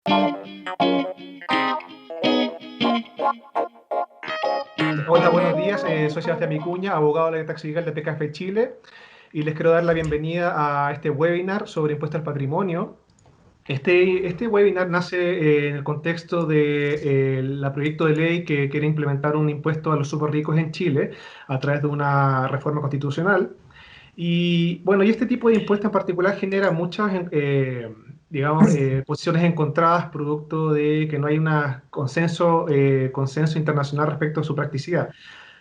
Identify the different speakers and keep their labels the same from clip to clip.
Speaker 1: Hola, buenos días. Soy Sebastián Vicuña, abogado de la Tax Legal de PKF Chile, y les quiero dar la bienvenida a este webinar sobre impuesto al patrimonio. Este webinar nace en el contexto de la proyecto de ley que quiere implementar un impuesto a los súper ricos en Chile a través de una reforma constitucional. Y bueno, y este tipo de impuestos en particular genera muchas, digamos, posiciones encontradas producto de que no hay un consenso internacional respecto a su practicidad.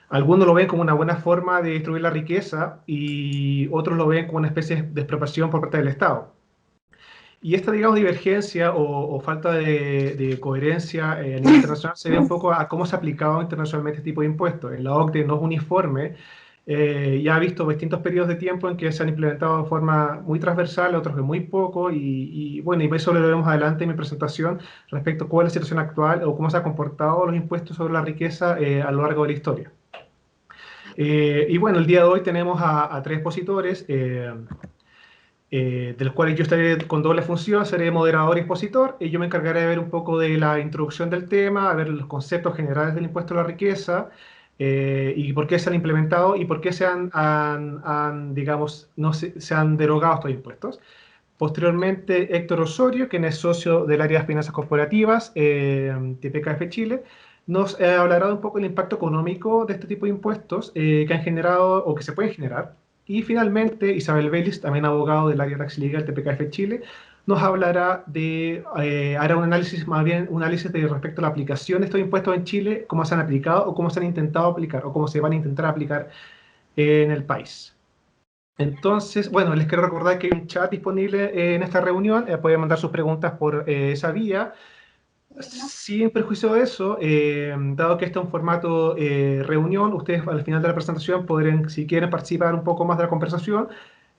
Speaker 1: Algunos lo ven como una buena forma de distribuir la riqueza y otros lo ven como una especie de expropiación por parte del Estado. Y esta, digamos, divergencia o falta de coherencia a nivel internacional se ve un poco a cómo se ha aplicado internacionalmente este tipo de impuestos. En la OCDE no es uniforme, ya ha visto distintos periodos de tiempo en que se han implementado de forma muy transversal, otros de muy poco, y bueno, y eso lo vemos adelante en mi presentación respecto a cuál es la situación actual o cómo se han comportado los impuestos sobre la riqueza a lo largo de la historia. Y bueno, el día de hoy tenemos a tres expositores, de los cuales yo estaré con doble función, seré moderador y expositor, y yo me encargaré de ver un poco de la introducción del tema, a ver los conceptos generales del impuesto a la riqueza, y por qué se han implementado y por qué digamos, no se han derogado estos impuestos. Posteriormente, Héctor Osorio, quien es socio del área de finanzas corporativas de PKF Chile, nos hablará un poco del impacto económico de este tipo de impuestos que han generado o que se pueden generar. Y finalmente, Isabel Vélez, también abogado del área tax legal de PKF Chile, nos hablará hará un análisis, más bien un análisis de respecto a la aplicación de estos impuestos en Chile, cómo se han aplicado o cómo se han intentado aplicar o cómo se van a intentar aplicar en el país. Entonces, bueno, les quiero recordar que hay un chat disponible en esta reunión. Pueden mandar sus preguntas por esa vía. Sin perjuicio de eso, dado que este es un formato reunión, ustedes al final de la presentación podrán, si quieren participar un poco más de la conversación,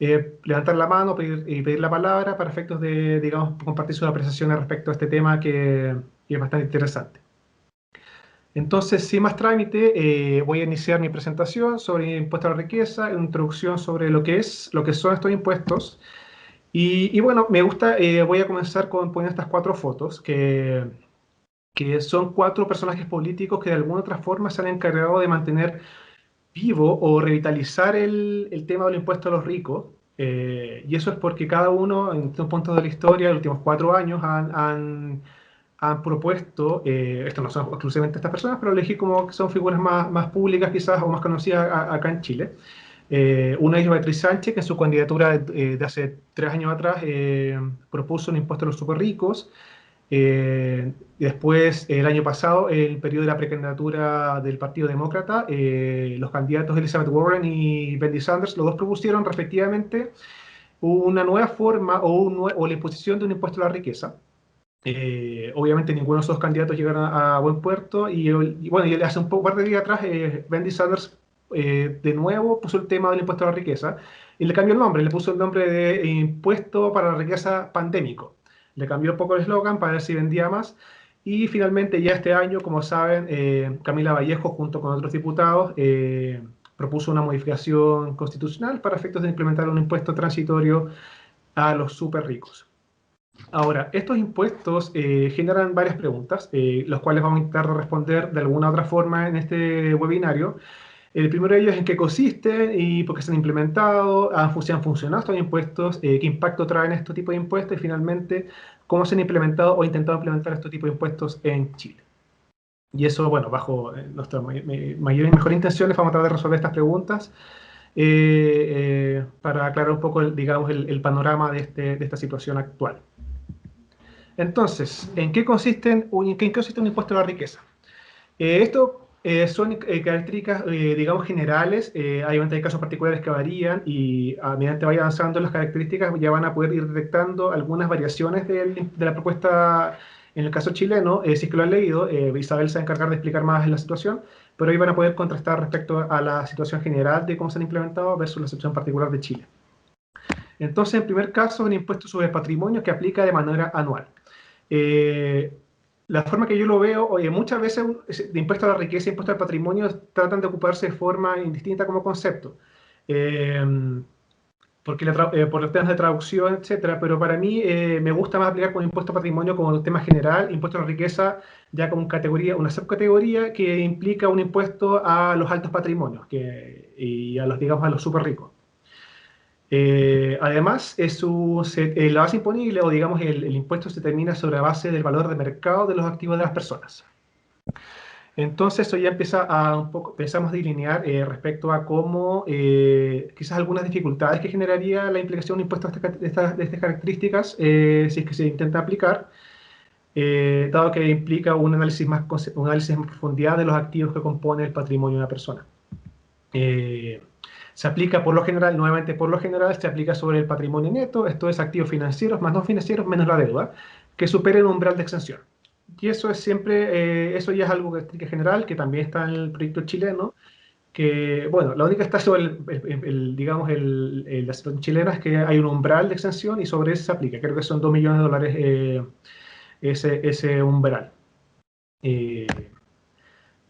Speaker 1: levantar la mano y pedir la palabra para efectos de, digamos, compartir sus apreciaciones respecto a este tema que es bastante interesante. Entonces, sin más trámite, voy a iniciar mi presentación sobre impuesto a la riqueza, una introducción sobre lo que son estos impuestos. Y bueno, voy a comenzar con poner estas cuatro fotos, que son cuatro personajes políticos que de alguna otra forma se han encargado de mantener vivo o revitalizar el tema del impuesto a los ricos. Y eso es porque cada uno, en distintos puntos de la historia, en los últimos 4 años, han propuesto, esto no son exclusivamente estas personas, pero elegí como que son figuras más públicas quizás o más conocidas acá en Chile. Una es Beatriz Sánchez, que en su candidatura de hace 3 años atrás propuso un impuesto a los súper ricos. Y después, el año pasado, el periodo de la precandidatura del Partido Demócrata, los candidatos Elizabeth Warren y Bernie Sanders, los dos propusieron respectivamente una nueva forma o la imposición de un impuesto a la riqueza. Obviamente ninguno de esos candidatos llegaron a buen puerto y bueno, y hace un par de días atrás Bernie Sanders de nuevo puso el tema del impuesto a la riqueza y le cambió el nombre, le puso el nombre de impuesto para la riqueza pandémico. Le cambió un poco el eslogan para ver si vendía más y finalmente ya este año, como saben, Camila Vallejo junto con otros diputados propuso una modificación constitucional para efectos de implementar un impuesto transitorio a los súper ricos. Ahora, estos impuestos generan varias preguntas, las cuales vamos a intentar responder de alguna u otra forma en este webinario. El primero de ellos es en qué consisten y por qué se han implementado, si han funcionado estos impuestos, qué impacto traen estos tipos de impuestos y finalmente cómo se han implementado o intentado implementar estos tipos de impuestos en Chile. Y eso, bueno, bajo nuestras mayor y mejor intenciones vamos a tratar de resolver estas preguntas para aclarar un poco, digamos, el panorama de esta situación actual. Entonces, ¿en qué consiste un impuesto a la riqueza? Esto son características, digamos, generales. Obviamente hay casos particulares que varían y a medida que vaya avanzando las características ya van a poder ir detectando algunas variaciones de la propuesta en el caso chileno. Si es que lo han leído, Isabel se va a encargar de explicar más la situación, pero ahí van a poder contrastar respecto a la situación general de cómo se han implementado versus la situación particular de Chile. Entonces, en primer caso, un impuesto sobre patrimonio que aplica de manera anual. Eh, la forma que yo lo veo, oye, muchas veces de impuesto a la riqueza, impuesto al patrimonio, tratan de ocuparse de forma indistinta como concepto. Eh, porque por los temas de traducción, etcétera, pero para mí me gusta más aplicar con impuesto a patrimonio como un tema general, impuesto a la riqueza ya como categoría, una subcategoría que implica un impuesto a los altos patrimonios y a los, digamos, a los súper ricos. Además, la base imponible o digamos el impuesto se determina sobre la base del valor de mercado de los activos de las personas. Entonces, eso ya empieza a un poco, empezamos a delinear respecto a cómo quizás algunas dificultades que generaría la implicación de un impuesto de estas características si es que se intenta aplicar, dado que implica un análisis en profundidad de los activos que componen el patrimonio de una persona. Se aplica por lo general, nuevamente por lo general, se aplica sobre el patrimonio neto, esto es activos financieros más no financieros menos la deuda, que superen el umbral de exención. Y eso es siempre, eso ya es algo que general, que también está en el proyecto chileno, que, bueno, la única que está sobre digamos, la situación chilena es que hay un umbral de exención y sobre eso se aplica. Creo que son 2 millones de dólares ese umbral. Eh,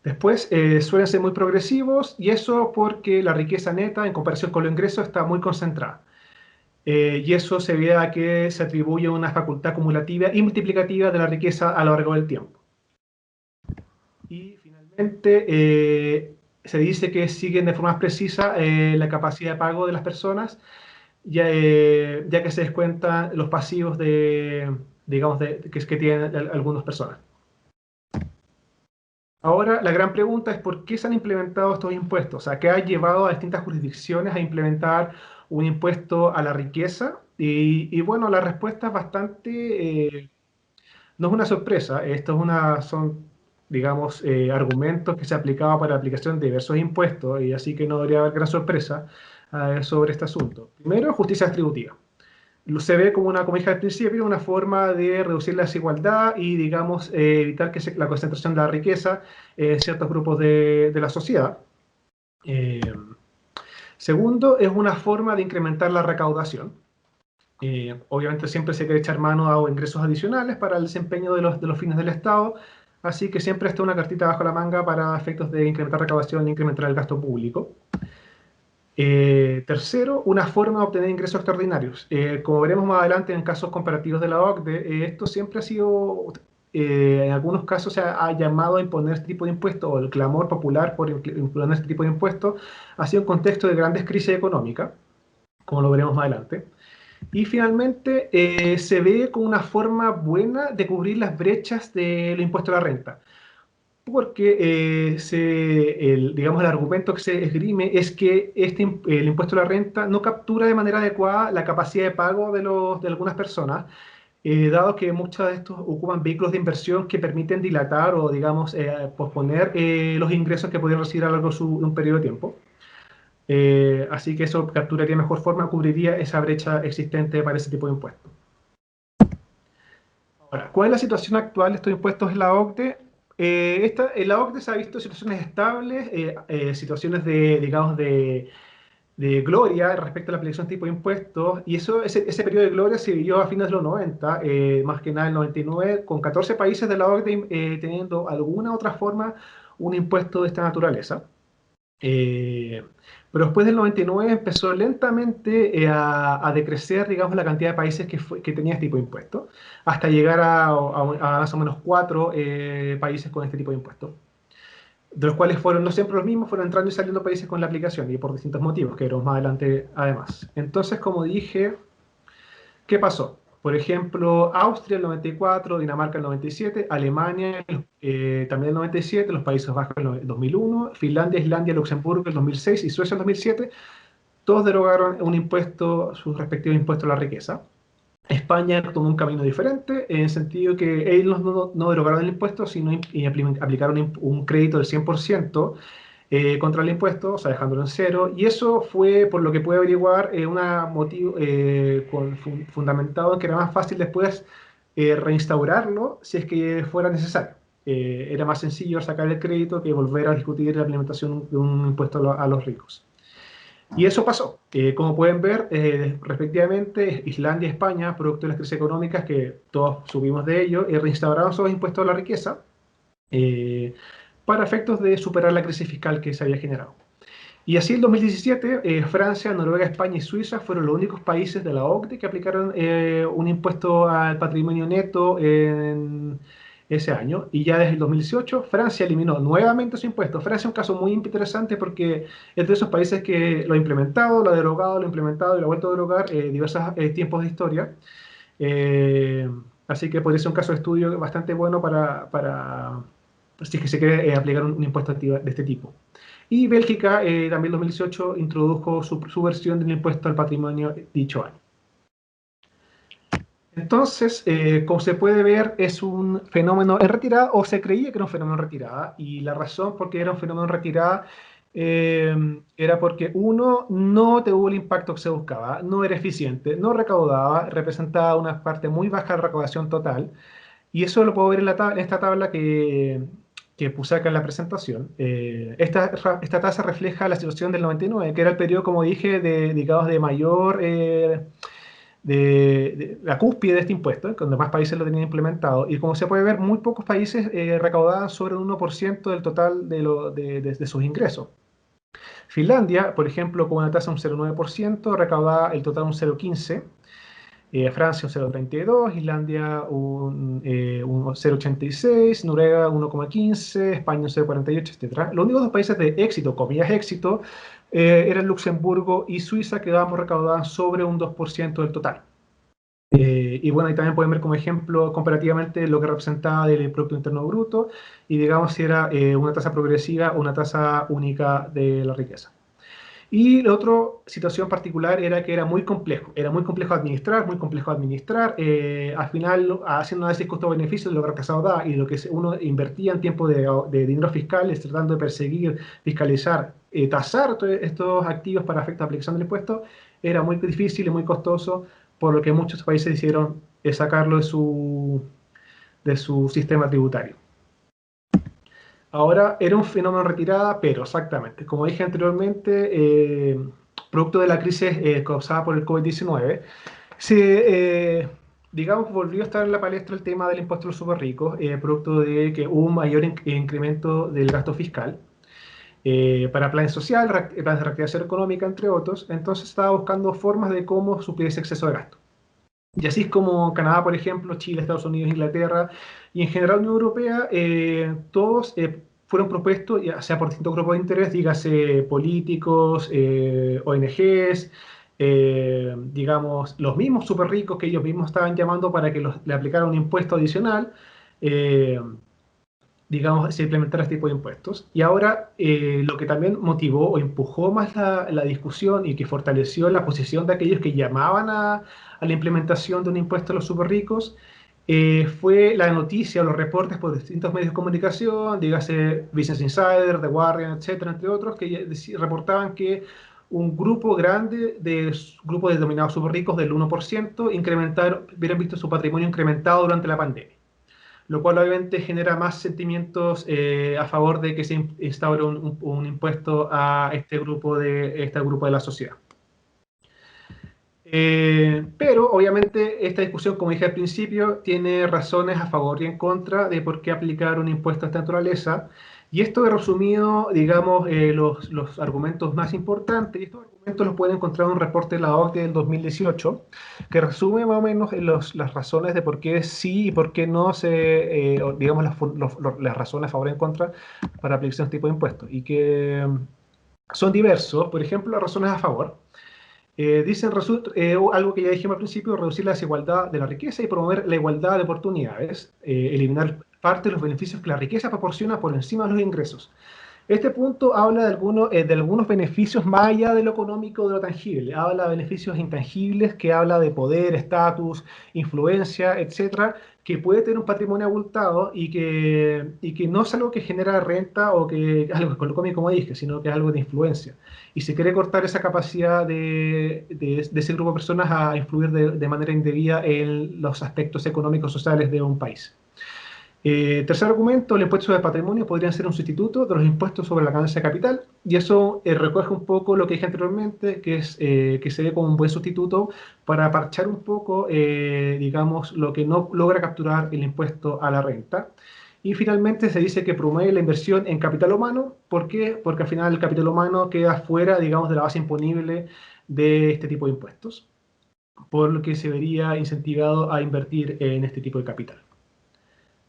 Speaker 1: Después suelen ser muy progresivos y eso porque la riqueza neta en comparación con los ingresos está muy concentrada. Y eso se debe a que se atribuye una facultad acumulativa y multiplicativa de la riqueza a lo largo del tiempo. Y finalmente se dice que siguen de forma precisa la capacidad de pago de las personas, ya que se descuentan los pasivos digamos, que tienen algunas personas. Ahora, la gran pregunta es por qué se han implementado estos impuestos. O sea, ¿qué ha llevado a distintas jurisdicciones a implementar un impuesto a la riqueza? Y bueno, la respuesta es bastante, no es una sorpresa. Son, digamos, argumentos que se aplicaban para la aplicación de diversos impuestos y así que no debería haber gran sorpresa sobre este asunto. Primero, justicia distributiva se ve como como dije al principio, una forma de reducir la desigualdad y, digamos, evitar que la concentración de la riqueza en ciertos grupos de la sociedad. Eh, Segundo, es una forma de incrementar la recaudación. Obviamente siempre se quiere echar mano a ingresos adicionales para el desempeño de los fines del Estado, así que siempre está una cartita bajo la manga para efectos de incrementar recaudación e incrementar el gasto público. Tercero, una forma de obtener ingresos extraordinarios. Como veremos más adelante en casos comparativos de la OCDE, esto siempre ha sido, en algunos casos se ha llamado a imponer este tipo de impuestos, o el clamor popular por imponer este tipo de impuestos, ha sido un contexto de grandes crisis económicas, como lo veremos más adelante. Y finalmente, se ve como una forma buena de cubrir las brechas del impuesto a la renta porque digamos, el argumento que se esgrime es que el impuesto a la renta no captura de manera adecuada la capacidad de pago de algunas personas, dado que muchos de estos ocupan vehículos de inversión que permiten dilatar o, digamos, posponer los ingresos que podrían recibir a lo largo de un periodo de tiempo. Así que eso capturaría de mejor forma, cubriría esa brecha existente para ese tipo de impuestos. Ahora, ¿cuál es la situación actual de estos impuestos en la OCDE? En la OCDE se ha visto situaciones estables, situaciones digamos, de gloria respecto a la aplicación de tipo de impuestos, y ese periodo de gloria se vivió a fines de los 90, más que nada en el 99, con 14 países de la OCDE teniendo alguna otra forma un impuesto de esta naturaleza. Eh, pero después del 99 empezó lentamente a decrecer, digamos, la cantidad de países que tenía este tipo de impuestos, hasta llegar a más o menos 4 países con este tipo de impuestos, de los cuales fueron no siempre los mismos, fueron entrando y saliendo países con la aplicación y por distintos motivos, que veremos más adelante además. Entonces, como dije, ¿qué pasó? Por ejemplo, Austria el 94, Dinamarca el 97, Alemania también el 97, los Países Bajos el 2001, Finlandia, Islandia, Luxemburgo el 2006 y Suecia el 2007, todos derogaron un impuesto, sus respectivos impuestos a la riqueza. España tomó un camino diferente, en el sentido que ellos no derogaron el impuesto, sino aplicaron un crédito del 100% contra el impuesto, o sea, dejándolo en cero, y eso fue, por lo que pude averiguar, motivo fundamentado en que era más fácil después reinstaurarlo si es que fuera necesario. Era más sencillo sacar el crédito que volver a discutir la implementación de un impuesto a los ricos. Y eso pasó. Como pueden ver, respectivamente, Islandia y España, producto de las crisis económicas que todos subimos de ello, reinstauraron esos impuestos a la riqueza, para efectos de superar la crisis fiscal que se había generado. Y así en 2017, Francia, Noruega, España y Suiza fueron los únicos países de la OCDE que aplicaron un impuesto al patrimonio neto en ese año. Y ya desde el 2018, Francia eliminó nuevamente su impuesto. Francia es un caso muy interesante porque es de esos países que lo ha implementado, lo ha derogado, lo ha implementado y lo ha vuelto a derogar diversos tiempos de historia. Eh, Así que podría ser un caso de estudio bastante bueno para si es que se quiere aplicar un impuesto de este tipo. Y Bélgica también en 2018 introdujo su versión del impuesto al patrimonio dicho año. Entonces, como se puede ver, es un fenómeno en retirada, o se creía que era un fenómeno en retirada, y la razón por qué era un fenómeno en retirada era porque uno, no tuvo el impacto que se buscaba, no era eficiente, no recaudaba, representaba una parte muy baja de recaudación total, y eso lo puedo ver en, en esta tabla que puse acá en la presentación. Esta tasa refleja la situación del 99, que era el periodo, como dije, digamos, de mayor de la cúspide de este impuesto, donde más países lo tenían implementado. Y como se puede ver, muy pocos países recaudaban sobre un 1% del total de sus ingresos. Finlandia, por ejemplo, con una tasa de un 0,9%, recaudaba el total un 0,15%. Francia un 0,32, Islandia un 0,86, Noruega 1,15, España un 0,48, etc. Los únicos dos países de éxito, comillas éxito, eran Luxemburgo y Suiza, que ambos recaudaban sobre un 2% del total. Y bueno, ahí también pueden ver como ejemplo comparativamente lo que representaba del Producto Interno Bruto y digamos si era una tasa progresiva o una tasa única de la riqueza. Y la otra situación particular era que era muy complejo administrar, muy complejo administrar. Al final, haciendo un análisis costo-beneficio de lo que el resultado da y lo que uno invertía en tiempo de dinero fiscal, tratando de perseguir, fiscalizar, tasar todos estos activos para efectos de aplicación del impuesto, era muy difícil y muy costoso, por lo que muchos países decidieron sacarlo de su sistema tributario. Ahora, era un fenómeno en retirada, pero exactamente, como dije anteriormente, producto de la crisis causada por el COVID-19, se, digamos, volvió a estar en la palestra el tema del impuesto a los super ricos, producto de que hubo un mayor incremento del gasto fiscal para planes sociales, planes de reactivación económica, entre otros. Entonces estaba buscando formas de cómo suplir ese exceso de gasto. Y así es como Canadá, por ejemplo, Chile, Estados Unidos, Inglaterra y en general la Unión Europea, todos fueron propuestos, ya sea por distintos grupos de interés, dígase políticos, ONGs, digamos, los mismos súper ricos que ellos mismos estaban llamando para que le aplicaran un impuesto adicional. eh, digamos, se implementara este tipo de impuestos. Y ahora lo que también motivó o empujó más la discusión y que fortaleció la posición de aquellos que llamaban a la implementación de un impuesto a los super ricos fue la noticia o los reportes por distintos medios de comunicación, dígase Business Insider, The Guardian, etcétera, entre otros, que reportaban que un grupo grande de grupos denominados super ricos del 1% hubieran visto su patrimonio incrementado durante la pandemia, lo cual obviamente genera más sentimientos a favor de que se instaure un impuesto a este grupo de la sociedad. Pero obviamente esta discusión, como dije al principio, tiene razones a favor y en contra de por qué aplicar un impuesto de esta naturaleza. Y esto he resumido, digamos, los argumentos más importantes. Y estos argumentos los pueden encontrar en un reporte de la OCDE del 2018, que resume más o menos las razones de por qué sí y por qué no digamos, las razones a favor y en contra para aplicar este tipo de impuestos. Y que son diversos. Por ejemplo, las razones a favor. Dicen algo que ya dijimos al principio: reducir la desigualdad de la riqueza y promover la igualdad de oportunidades, eliminar parte de los beneficios que la riqueza proporciona por encima de los ingresos. Este punto habla de algunos beneficios más allá de lo económico, de lo tangible. Habla de beneficios intangibles, que habla de poder, estatus, influencia, etcétera, que puede tener un patrimonio abultado y que no es algo que genera renta o que algo económico, como dije, sino que es algo de influencia. Y se quiere cortar esa capacidad de ese grupo de personas a influir de manera indebida en los aspectos económicos sociales de un país. Tercer argumento: el impuesto sobre patrimonio podría ser un sustituto de los impuestos sobre la ganancia de capital, y eso recoge un poco lo que dije anteriormente, que es que se ve como un buen sustituto para parchar un poco, digamos, lo que no logra capturar el impuesto a la renta. Y finalmente se dice que promueve la inversión en capital humano. ¿Por qué? Porque al final el capital humano queda fuera, digamos, de la base imponible de este tipo de impuestos, por lo que se vería incentivado a invertir en este tipo de capital.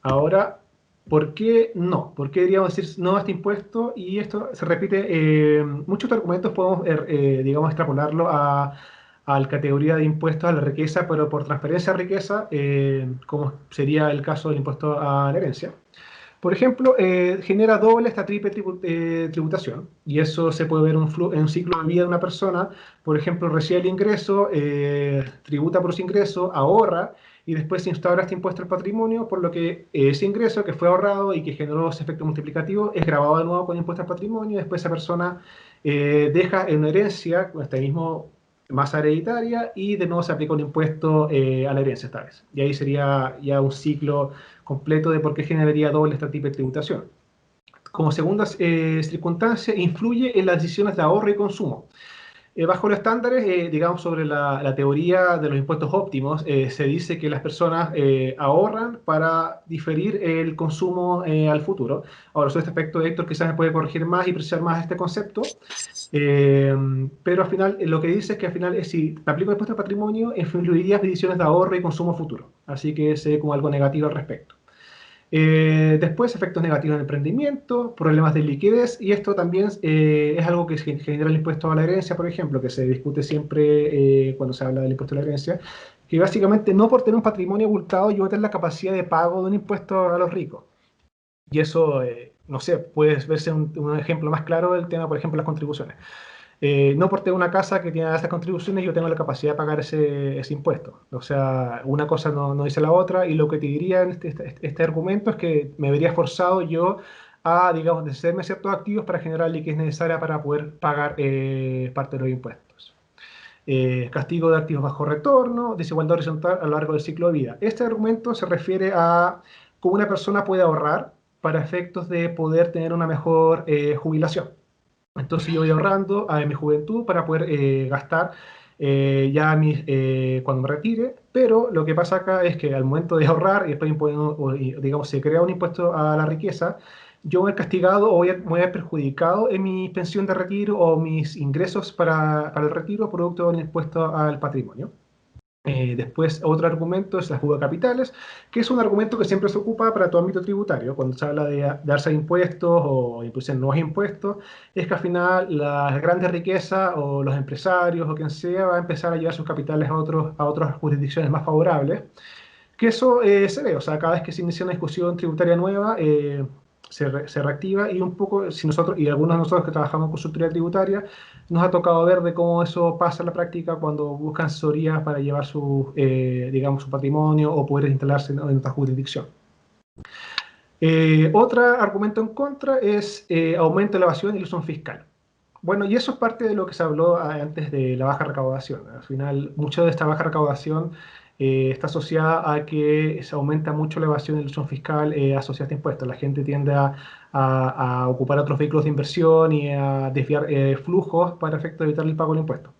Speaker 1: Ahora, ¿por qué no? ¿Por qué deberíamos decir no a este impuesto? Y esto se repite, muchos argumentos podemos, digamos, extrapolarlo a la categoría de impuestos a la riqueza, pero por transferencia de riqueza, como sería el caso del impuesto a la herencia. Por ejemplo, genera doble esta triple tributación, y eso se puede ver en un ciclo de vida de una persona. Por ejemplo, recibe el ingreso, tributa por ese ingreso, ahorra, y después se instaura este impuesto al patrimonio, por lo que ese ingreso que fue ahorrado y que generó ese efecto multiplicativo es grabado de nuevo con impuesto al patrimonio, y después esa persona deja en una herencia, con este mismo masa hereditaria, y de nuevo se aplica un impuesto a la herencia esta vez. Y ahí sería ya un ciclo completo de por qué generaría doble esta tipo de tributación. Como segunda circunstancia, influye en las decisiones de ahorro y consumo. Bajo los estándares, digamos, sobre la teoría de los impuestos óptimos, se dice que las personas ahorran para diferir el consumo al futuro. Ahora, sobre este aspecto, Héctor quizás me puede corregir más y precisar más este concepto, pero al final, lo que dice es que al final, si te aplico el impuesto al patrimonio, influiría en decisiones de ahorro y consumo futuro. Así que se ve como algo negativo al respecto. Después, efectos negativos en el emprendimiento, problemas de liquidez, y esto también es algo que genera el impuesto a la herencia, por ejemplo, que se discute siempre cuando se habla del impuesto a la herencia, que básicamente no por tener un patrimonio abultado yo voy a tener la capacidad de pago de un impuesto a los ricos. Y eso, no sé, puede verse un ejemplo más claro del tema, por ejemplo, las contribuciones. No por tener una casa que tiene estas contribuciones, yo tengo la capacidad de pagar ese impuesto. O sea, una cosa no dice la otra, y lo que te diría en este argumento es que me vería forzado yo a, digamos, deshacerme de ciertos activos para generar liquidez necesaria para poder pagar parte de los impuestos. Castigo de activos bajo retorno, desigualdad horizontal a lo largo del ciclo de vida. Este argumento se refiere a cómo una persona puede ahorrar para efectos de poder tener una mejor jubilación. Entonces yo voy ahorrando en mi juventud para poder gastar cuando me retire, pero lo que pasa acá es que al momento de ahorrar y después digamos, se crea un impuesto a la riqueza, yo voy a ser castigado o voy a ser perjudicado en mi pensión de retiro o mis ingresos para el retiro producto del impuesto al patrimonio. Después, otro argumento es la fuga de capitales, que es un argumento que siempre se ocupa para todo ámbito tributario. Cuando se habla de darse impuestos o imponer nuevos impuestos, es que al final las grandes riquezas o los empresarios o quien sea va a empezar a llevar sus capitales a otras jurisdicciones más favorables. Que eso se ve, o sea, cada vez que se inicia una discusión tributaria nueva, se reactiva, y un poco, si nosotros, y algunos de nosotros que trabajamos en consultoría tributaria, nos ha tocado ver de cómo eso pasa en la práctica cuando buscan asesorías para llevar digamos, su patrimonio o poder instalarse en otra jurisdicción. Otro argumento en contra es aumento de la evasión y ilusión fiscal. Bueno, y eso es parte de lo que se habló antes de la baja recaudación. Al final, mucho de esta baja recaudación está asociada a que se aumenta mucho la evasión y la ilusión fiscal asociada a este impuesto. La gente tiende a ocupar otros vehículos de inversión y a desviar flujos para efecto de evitar el pago del impuesto.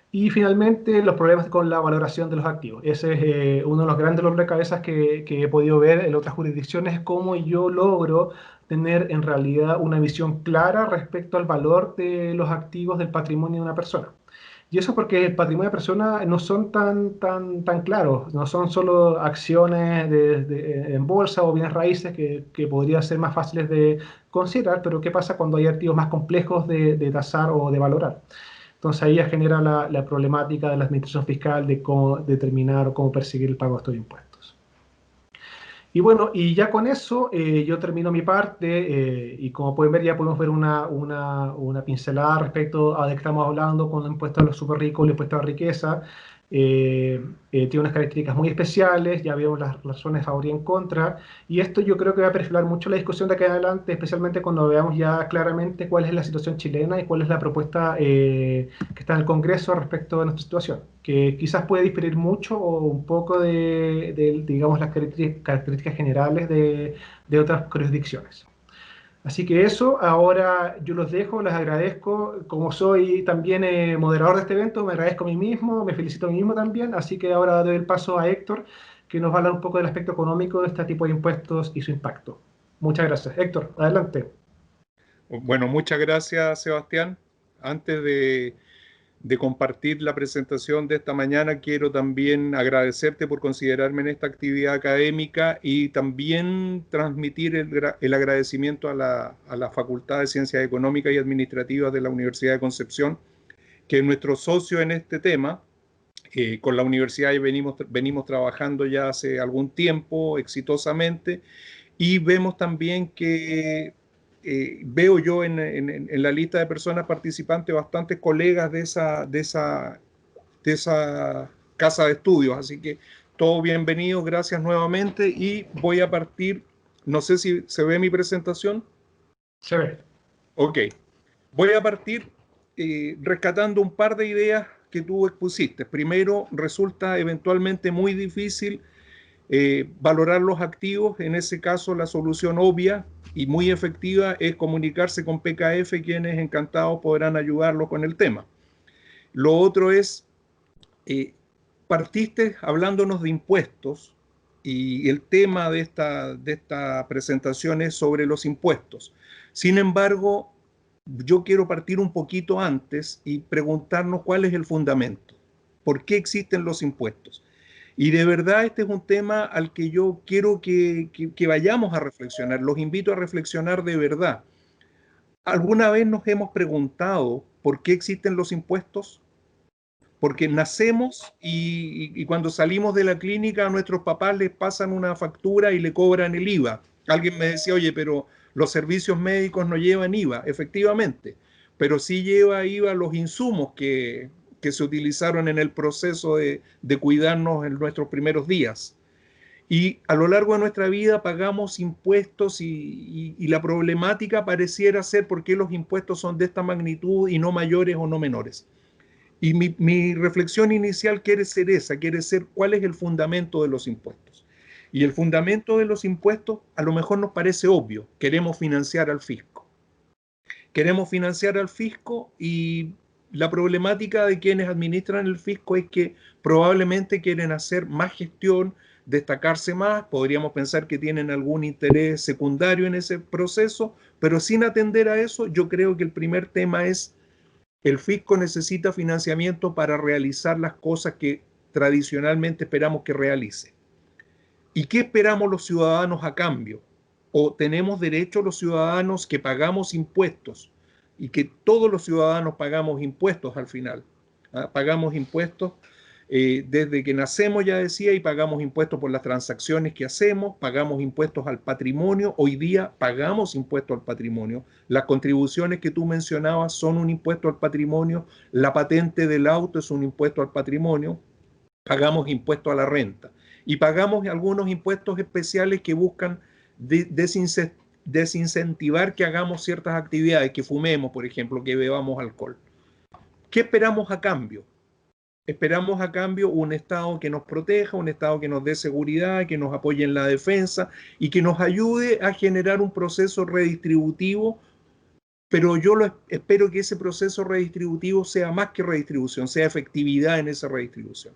Speaker 1: Y finalmente, los problemas con la valoración de los activos. Ese es uno de los grandes dolores de cabeza que he podido ver en otras jurisdicciones, es cómo yo logro tener en realidad una visión clara respecto al valor de los activos del patrimonio de una persona. Y eso porque el patrimonio de persona no son tan claros, no son solo acciones en bolsa o bienes raíces que podrían ser más fáciles de considerar, pero ¿qué pasa cuando hay activos más complejos de tasar o de valorar? Entonces ahí ya genera la problemática de la administración fiscal de cómo determinar o cómo perseguir el pago de estos impuestos. Y bueno, y ya con eso yo termino mi parte y como pueden ver ya podemos ver una pincelada respecto a de qué estamos hablando con el impuesto a los super ricos, el impuesto a la riqueza. Tiene unas características muy especiales, ya vemos las razones a favor y en contra, y esto yo creo que va a perfilar mucho la discusión de aquí en adelante, especialmente cuando veamos ya claramente cuál es la situación chilena y cuál es la propuesta que está en el Congreso respecto a nuestra situación, que quizás puede diferir mucho o un poco digamos, las características generales de otras jurisdicciones. Así que eso, ahora yo los dejo, les agradezco. Como soy también moderador de este evento, me agradezco a mí mismo, me felicito a mí mismo también. Así que ahora doy el paso a Héctor, que nos va a hablar un poco del aspecto económico de este tipo de impuestos y su impacto. Muchas gracias. Héctor, adelante.
Speaker 2: Bueno, muchas gracias, Sebastián. Antes de compartir la presentación de esta mañana, quiero también agradecerte por considerarme en esta actividad académica y también transmitir el agradecimiento a la Facultad de Ciencias Económicas y Administrativas de la Universidad de Concepción, que es nuestro socio en este tema. Con la universidad venimos trabajando ya hace algún tiempo exitosamente, y vemos también que veo yo en la lista de personas participantes bastantes colegas de esa casa de estudios. Así que todos bienvenidos, gracias nuevamente, y voy a partir, no sé si se ve mi presentación.
Speaker 1: Se ve.
Speaker 2: Ok, voy a partir rescatando un par de ideas que tú expusiste. Primero, resulta eventualmente muy difícil valorar los activos. En ese caso, la solución obvia y muy efectiva es comunicarse con PKF, quienes encantados podrán ayudarlo con el tema. Lo otro es, partiste hablándonos de impuestos, y el tema de esta presentación es sobre los impuestos. Sin embargo, yo quiero partir un poquito antes y preguntarnos cuál es el fundamento. ¿Por qué existen los impuestos? Y de verdad este es un tema al que yo quiero que vayamos a reflexionar. Los invito a reflexionar de verdad. ¿Alguna vez nos hemos preguntado por qué existen los impuestos? Porque nacemos y cuando salimos de la clínica a nuestros papás les pasan una factura y le cobran el IVA. Alguien me decía, oye, pero los servicios médicos no llevan IVA. Efectivamente, pero sí lleva IVA los insumos que se utilizaron en el proceso de cuidarnos en nuestros primeros días. Y a lo largo de nuestra vida pagamos impuestos, y la problemática pareciera ser por qué los impuestos son de esta magnitud y no mayores o no menores. Y mi reflexión inicial quiere ser esa, quiere ser cuál es el fundamento de los impuestos. Y el fundamento de los impuestos a lo mejor nos parece obvio: queremos financiar al fisco. Queremos financiar al fisco, y la problemática de quienes administran el fisco es que probablemente quieren hacer más gestión, destacarse más. Podríamos pensar que tienen algún interés secundario en ese proceso, pero sin atender a eso, yo creo que el primer tema es: el fisco necesita financiamiento para realizar las cosas que tradicionalmente esperamos que realice. ¿Y qué esperamos los ciudadanos a cambio? ¿O tenemos derecho los ciudadanos que pagamos impuestos? Y que todos los ciudadanos pagamos impuestos al final. Pagamos impuestos desde que nacemos, ya decía, y pagamos impuestos por las transacciones que hacemos, pagamos impuestos al patrimonio. Hoy día pagamos impuestos al patrimonio. Las contribuciones que tú mencionabas son un impuesto al patrimonio. La patente del auto es un impuesto al patrimonio. Pagamos impuesto a la renta. Y pagamos algunos impuestos especiales que buscan desincentivar que hagamos ciertas actividades, que fumemos, por ejemplo, que bebamos alcohol. ¿Qué esperamos a cambio? Esperamos a cambio un Estado que nos proteja, un Estado que nos dé seguridad, que nos apoye en la defensa y que nos ayude a generar un proceso redistributivo. Pero yo espero que ese proceso redistributivo sea más que redistribución, sea efectividad en esa redistribución.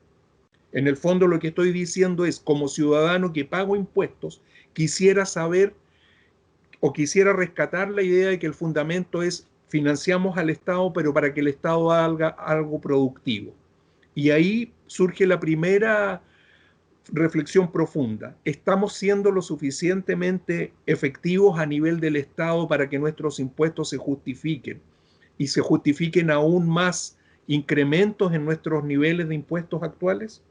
Speaker 2: En el fondo, lo que estoy diciendo es, como ciudadano que pago impuestos, quisiera saber o quisiera rescatar la idea de que el fundamento es: financiamos al Estado, pero para que el Estado haga algo productivo. Y ahí surge la primera reflexión profunda. ¿Estamos siendo lo suficientemente efectivos a nivel del Estado para que nuestros impuestos se justifiquen? Y se justifiquen aún más incrementos en nuestros niveles de impuestos actuales.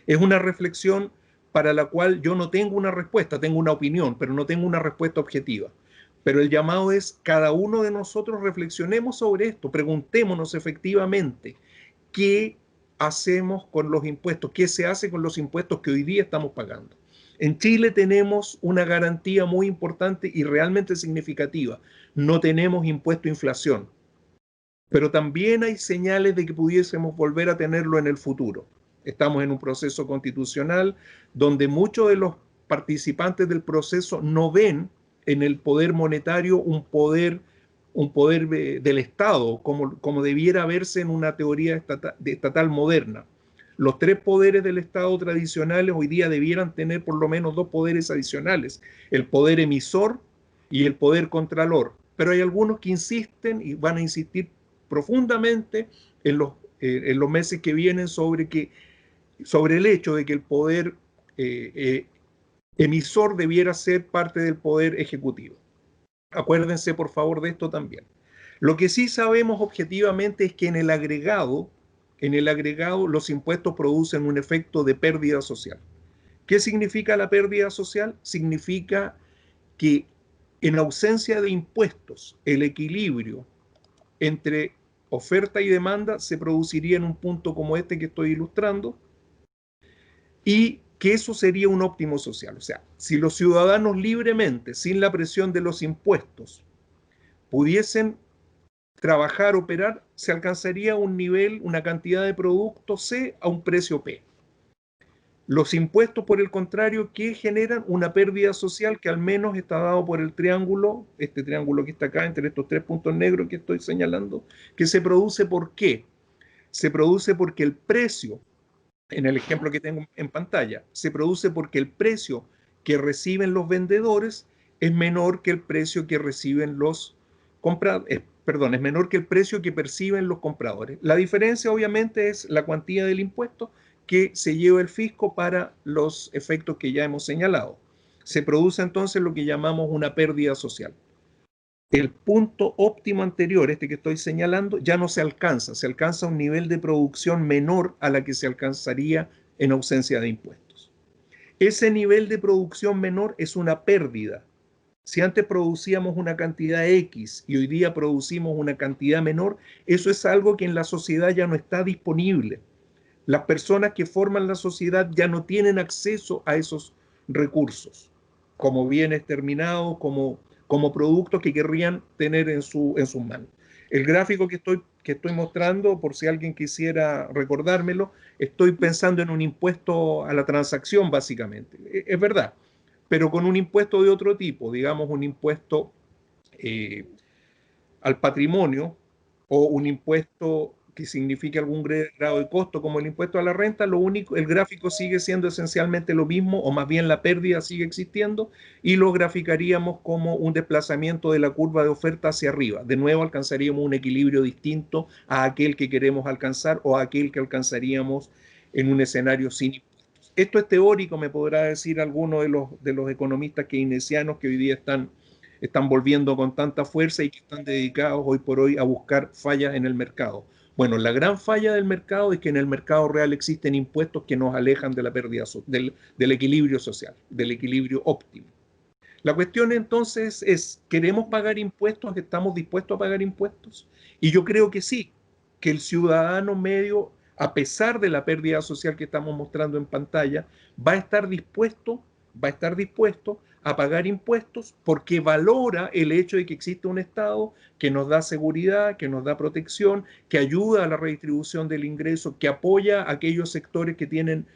Speaker 2: Es una reflexión para la cual yo no tengo una respuesta, tengo una opinión, pero no tengo una respuesta objetiva. Pero el llamado es: cada uno de nosotros reflexionemos sobre esto, preguntémonos efectivamente qué hacemos con los impuestos, qué se hace con los impuestos que hoy día estamos pagando. En Chile tenemos una garantía muy importante y realmente significativa: no tenemos impuesto a inflación, pero también hay señales de que pudiésemos volver a tenerlo en el futuro. Estamos en un proceso constitucional donde muchos de los participantes del proceso no ven en el poder monetario un poder del Estado, como debiera verse en una teoría estatal moderna. Los tres poderes del Estado tradicionales hoy día debieran tener por lo menos dos poderes adicionales, el poder emisor y el poder contralor. Pero hay algunos que insisten y van a insistir profundamente en los meses que vienen sobre el hecho de que el poder emisor debiera ser parte del poder ejecutivo. Acuérdense por favor de esto también. Lo que sí sabemos objetivamente es que en el agregado los impuestos producen un efecto de pérdida social. ¿Qué significa la pérdida social? Significa que en ausencia de impuestos, el equilibrio entre oferta y demanda se produciría en un punto como este que estoy ilustrando, y que eso sería un óptimo social. O sea, si los ciudadanos libremente, sin la presión de los impuestos, pudiesen trabajar, operar, se alcanzaría un nivel, una cantidad de producto C a un precio P. Los impuestos, por el contrario, que generan una pérdida social que al menos está dado por el triángulo, este triángulo que está acá, entre estos tres puntos negros que estoy señalando, que se produce ¿por qué? Se produce porque el precio, en el ejemplo que tengo en pantalla, se produce porque el precio que reciben los vendedores es menor que el precio que reciben los compradores, es menor que el precio que perciben los compradores. La diferencia obviamente es la cuantía del impuesto que se lleva el fisco para los efectos que ya hemos señalado. Se produce entonces lo que llamamos una pérdida social. El punto óptimo anterior, este que estoy señalando, ya no se alcanza un nivel de producción menor a la que se alcanzaría en ausencia de impuestos. Ese nivel de producción menor es una pérdida. Si antes producíamos una cantidad X y hoy día producimos una cantidad menor, eso es algo que en la sociedad ya no está disponible. Las personas que forman la sociedad ya no tienen acceso a esos recursos, como bienes terminados, como productos que querrían tener en sus manos. El gráfico que estoy mostrando, por si alguien quisiera recordármelo, estoy pensando en un impuesto a la transacción, básicamente. Es verdad, pero con un impuesto de otro tipo, digamos un impuesto al patrimonio o un impuesto que signifique algún grado de costo como el impuesto a la renta, lo único, el gráfico sigue siendo esencialmente lo mismo, o más bien la pérdida sigue existiendo, y lo graficaríamos como un desplazamiento de la curva de oferta hacia arriba. De nuevo alcanzaríamos un equilibrio distinto a aquel que queremos alcanzar o a aquel que alcanzaríamos en un escenario sin impuestos. Esto es teórico, me podrá decir alguno de los economistas keynesianos que hoy día están volviendo con tanta fuerza y que están dedicados hoy por hoy a buscar fallas en el mercado. Bueno, la gran falla del mercado es que en el mercado real existen impuestos que nos alejan de la pérdida del equilibrio social, del equilibrio óptimo. La cuestión entonces es, ¿queremos pagar impuestos? ¿Estamos dispuestos a pagar impuestos? Y yo creo que sí, que el ciudadano medio, a pesar de la pérdida social que estamos mostrando en pantalla, va a estar dispuesto a pagar impuestos porque valora el hecho de que existe un Estado que nos da seguridad, que nos da protección, que ayuda a la redistribución del ingreso, que apoya a aquellos sectores que tienen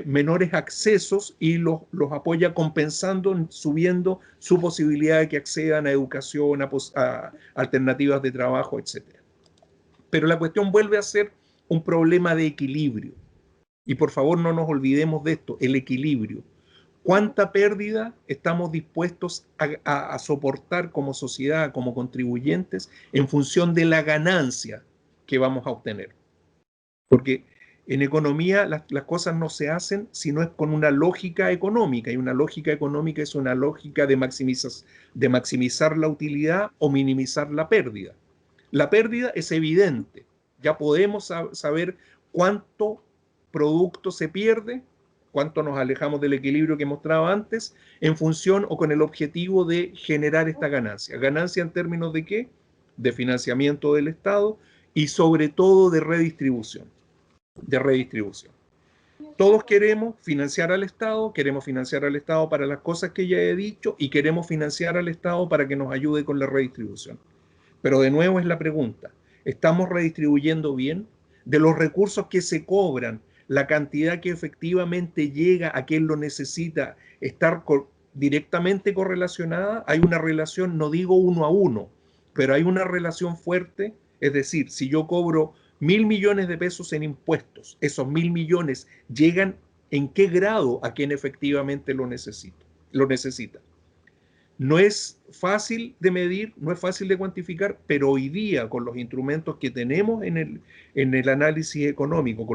Speaker 2: menores accesos y los apoya compensando, subiendo su posibilidad de que accedan a educación, a alternativas de trabajo, etc. Pero la cuestión vuelve a ser un problema de equilibrio. Y por favor no nos olvidemos de esto, el equilibrio. ¿Cuánta pérdida estamos dispuestos a soportar como sociedad, como contribuyentes, en función de la ganancia que vamos a obtener? Porque en economía las cosas no se hacen si no es con una lógica económica, y una lógica económica es una lógica de maximizar la utilidad o minimizar la pérdida. La pérdida es evidente, ya podemos saber cuánto producto se pierde, cuánto nos alejamos del equilibrio que mostraba antes, en función o con el objetivo de generar esta ganancia. ¿Ganancia en términos de qué? De financiamiento del Estado y sobre todo de redistribución. Todos queremos financiar al Estado para las cosas que ya he dicho y queremos financiar al Estado para que nos ayude con la redistribución. Pero de nuevo es la pregunta, ¿estamos redistribuyendo bien? De los recursos que se cobran, la cantidad que efectivamente llega a quien lo necesita, estar directamente correlacionada. Hay una relación, no digo 1 a 1, pero hay una relación fuerte. Es decir, si yo cobro 1.000 millones de pesos en impuestos. Esos 1.000 millones llegan en qué grado a quien efectivamente lo necesita. No es fácil de medir, no es fácil de cuantificar, pero hoy día con los instrumentos que tenemos en el análisis económico,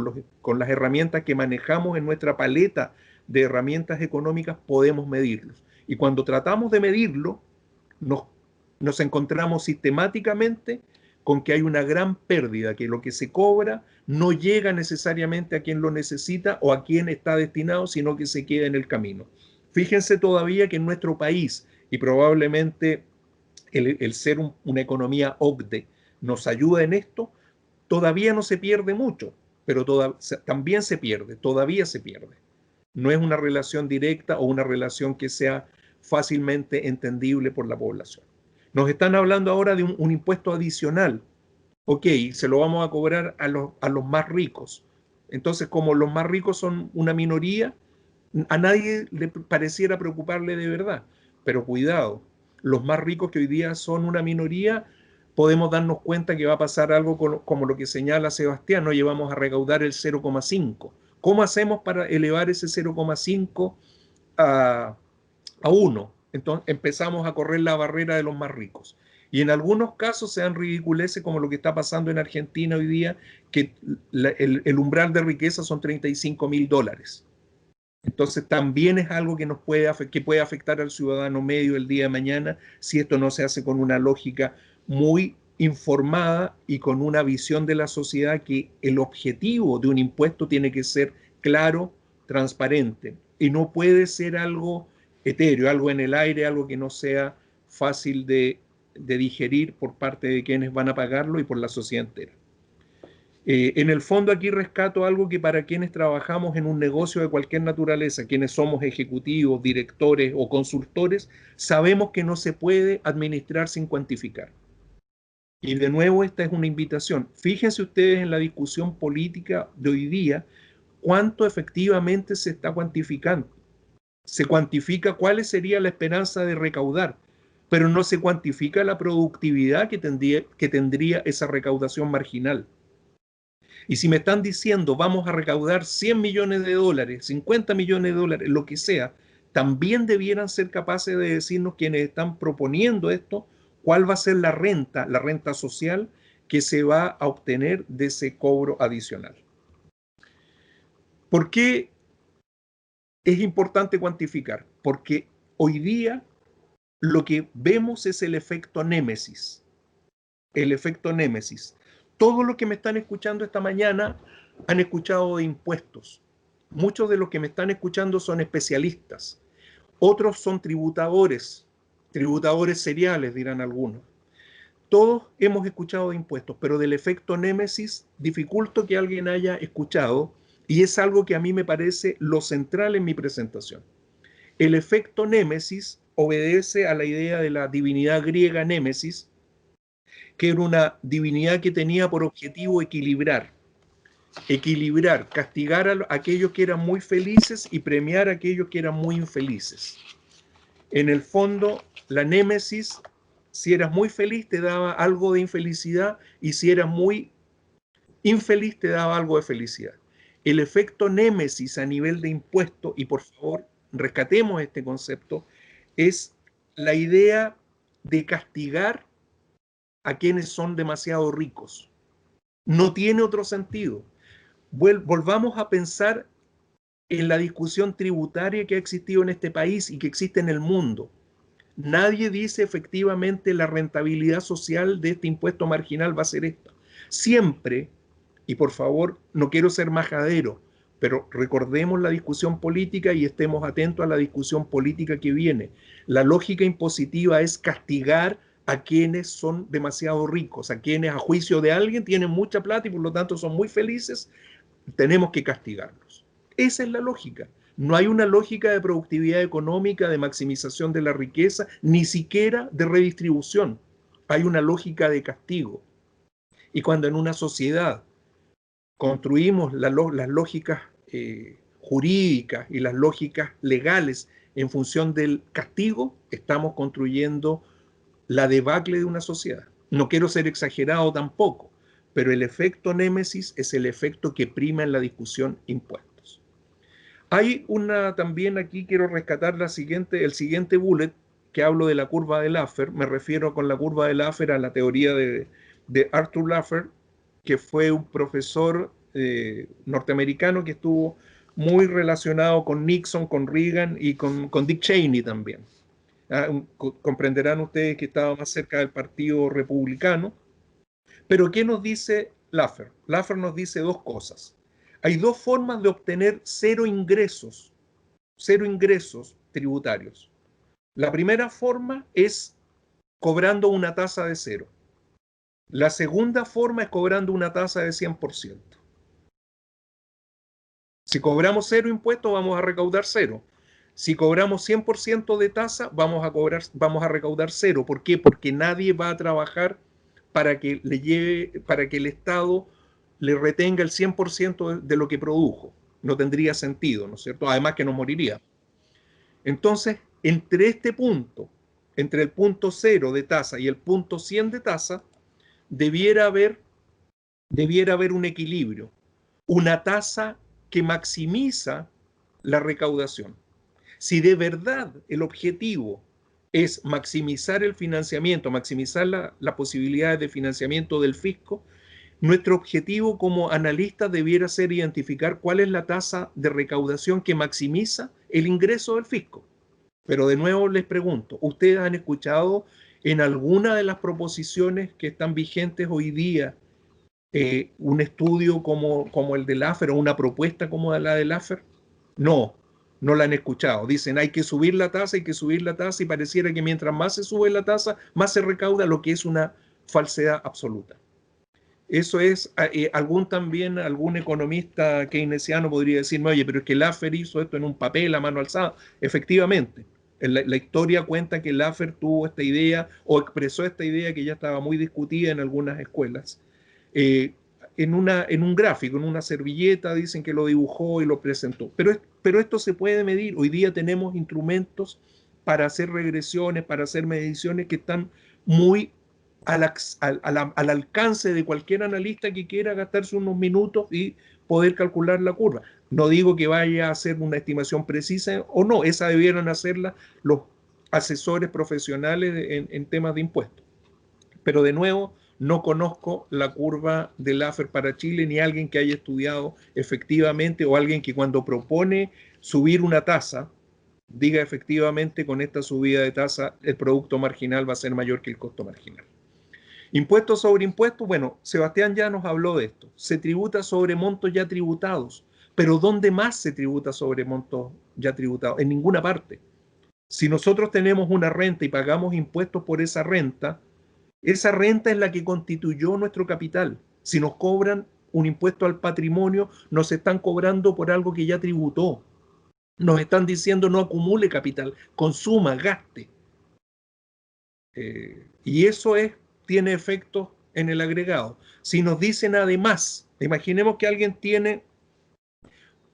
Speaker 2: con las herramientas que manejamos en nuestra paleta de herramientas económicas, podemos medirlos. Y cuando tratamos de medirlo, nos encontramos sistemáticamente con que hay una gran pérdida, que lo que se cobra no llega necesariamente a quien lo necesita o a quien está destinado, sino que se queda en el camino. Fíjense todavía que en nuestro país, y probablemente el ser una economía OCDE nos ayuda en esto, todavía no se pierde mucho, pero también se pierde, todavía se pierde. No es una relación directa o una relación que sea fácilmente entendible por la población. Nos están hablando ahora de un impuesto adicional. Ok, se lo vamos a cobrar a los más ricos. Entonces, como los más ricos son una minoría, a nadie le pareciera preocuparle de verdad. Pero cuidado, los más ricos que hoy día son una minoría, podemos darnos cuenta que va a pasar algo como lo que señala Sebastián, no llevamos a recaudar el 0,5. ¿Cómo hacemos para elevar ese 0,5 a 1? Entonces empezamos a correr la barrera de los más ricos. Y en algunos casos se dan ridiculeces como lo que está pasando en Argentina hoy día, que el umbral de riqueza son $35.000. Entonces también es algo que puede afectar al ciudadano medio el día de mañana si esto no se hace con una lógica muy informada y con una visión de la sociedad que el objetivo de un impuesto tiene que ser claro, transparente y no puede ser algo etéreo, algo en el aire, algo que no sea fácil de digerir por parte de quienes van a pagarlo y por la sociedad entera. En el fondo aquí rescato algo que para quienes trabajamos en un negocio de cualquier naturaleza, quienes somos ejecutivos, directores o consultores, sabemos que no se puede administrar sin cuantificar. Y de nuevo esta es una invitación. Fíjense ustedes en la discusión política de hoy día, cuánto efectivamente se está cuantificando. Se cuantifica cuál sería la esperanza de recaudar, pero no se cuantifica la productividad que tendría esa recaudación marginal. Y si me están diciendo vamos a recaudar 100 millones de dólares, 50 millones de dólares, lo que sea, también debieran ser capaces de decirnos quienes están proponiendo esto, cuál va a ser la renta social que se va a obtener de ese cobro adicional. ¿Por qué es importante cuantificar? Porque hoy día lo que vemos es el efecto némesis. El efecto némesis. Todo lo que me están escuchando esta mañana han escuchado de impuestos. Muchos de los que me están escuchando son especialistas. Otros son tributadores seriales, dirán algunos. Todos hemos escuchado de impuestos, pero del efecto némesis dificulto que alguien haya escuchado y es algo que a mí me parece lo central en mi presentación. El efecto némesis obedece a la idea de la divinidad griega Némesis, que era una divinidad que tenía por objetivo equilibrar, castigar a aquellos que eran muy felices y premiar a aquellos que eran muy infelices. En el fondo, la némesis, si eras muy feliz, te daba algo de infelicidad, y si eras muy infeliz, te daba algo de felicidad. El efecto némesis a nivel de impuesto, y por favor, rescatemos este concepto, es la idea de castigar a quienes son demasiado ricos. No tiene otro sentido. Volvamos a pensar en la discusión tributaria que ha existido en este país y que existe en el mundo. Nadie dice efectivamente la rentabilidad social de este impuesto marginal va a ser esta. Siempre, y por favor, no quiero ser majadero, pero recordemos la discusión política y estemos atentos a la discusión política que viene. La lógica impositiva es castigar a quienes son demasiado ricos, a quienes a juicio de alguien tienen mucha plata y por lo tanto son muy felices, tenemos que castigarlos. Esa es la lógica. No hay una lógica de productividad económica, de maximización de la riqueza, ni siquiera de redistribución. Hay una lógica de castigo. Y cuando en una sociedad construimos las lógicas jurídicas y las lógicas legales en función del castigo, estamos construyendo la debacle de una sociedad. No quiero ser exagerado tampoco, pero el efecto némesis es el efecto que prima en la discusión impuestos. Hay una también aquí, quiero rescatar el siguiente bullet, que hablo de la curva de Laffer. Me refiero con la curva de Laffer a la teoría de Arthur Laffer, que fue un profesor norteamericano que estuvo muy relacionado con Nixon, con Reagan y con Dick Cheney también. Comprenderán ustedes que estaba más cerca del Partido Republicano. Pero ¿qué nos dice Laffer? Laffer nos dice dos cosas. Hay dos formas de obtener cero ingresos tributarios. La primera forma es cobrando una tasa de cero. La segunda forma es cobrando una tasa de 100%. Si cobramos cero impuestos, vamos a recaudar cero. Si cobramos 100% de tasa, vamos a recaudar cero. ¿Por qué? Porque nadie va a trabajar para que el Estado le retenga el 100% de lo que produjo. No tendría sentido, ¿no es cierto? Además que nos moriría. Entonces, entre este punto, entre el punto 0 de tasa y el punto 100 de tasa, debiera haber un equilibrio, una tasa que maximiza la recaudación. Si de verdad el objetivo es maximizar el financiamiento, maximizar las posibilidades de financiamiento del fisco, nuestro objetivo como analistas debiera ser identificar cuál es la tasa de recaudación que maximiza el ingreso del fisco. Pero de nuevo les pregunto, ¿ustedes han escuchado en alguna de las proposiciones que están vigentes hoy día un estudio como el de Laffer o una propuesta como la de Laffer? No, no la han escuchado. Dicen hay que subir la tasa y pareciera que mientras más se sube la tasa, más se recauda, lo que es una falsedad absoluta. Eso es, algún economista keynesiano podría decirme, oye, pero es que Laffer hizo esto en un papel a mano alzada. Efectivamente, la historia cuenta que Laffer tuvo esta idea o expresó esta idea que ya estaba muy discutida en algunas escuelas. En un gráfico, en una servilleta, dicen que lo dibujó y lo presentó. Pero esto se puede medir. Hoy día tenemos instrumentos para hacer regresiones, para hacer mediciones que están muy al alcance de cualquier analista que quiera gastarse unos minutos y poder calcular la curva. No digo que vaya a hacer una estimación precisa o no, esa debieran hacerla los asesores profesionales en temas de impuestos. Pero de nuevo, no conozco la curva de Laffer para Chile, ni alguien que haya estudiado efectivamente o alguien que cuando propone subir una tasa, diga efectivamente con esta subida de tasa el producto marginal va a ser mayor que el costo marginal. Impuestos sobre impuestos, bueno, Sebastián ya nos habló de esto. Se tributa sobre montos ya tributados, pero ¿dónde más se tributa sobre montos ya tributados? En ninguna parte. Si nosotros tenemos una renta y pagamos impuestos por esa renta es la que constituyó nuestro capital. Si nos cobran un impuesto al patrimonio, nos están cobrando por algo que ya tributó. Nos están diciendo no acumule capital, consuma, gaste. Y eso tiene efectos en el agregado. Si nos dicen además, imaginemos que alguien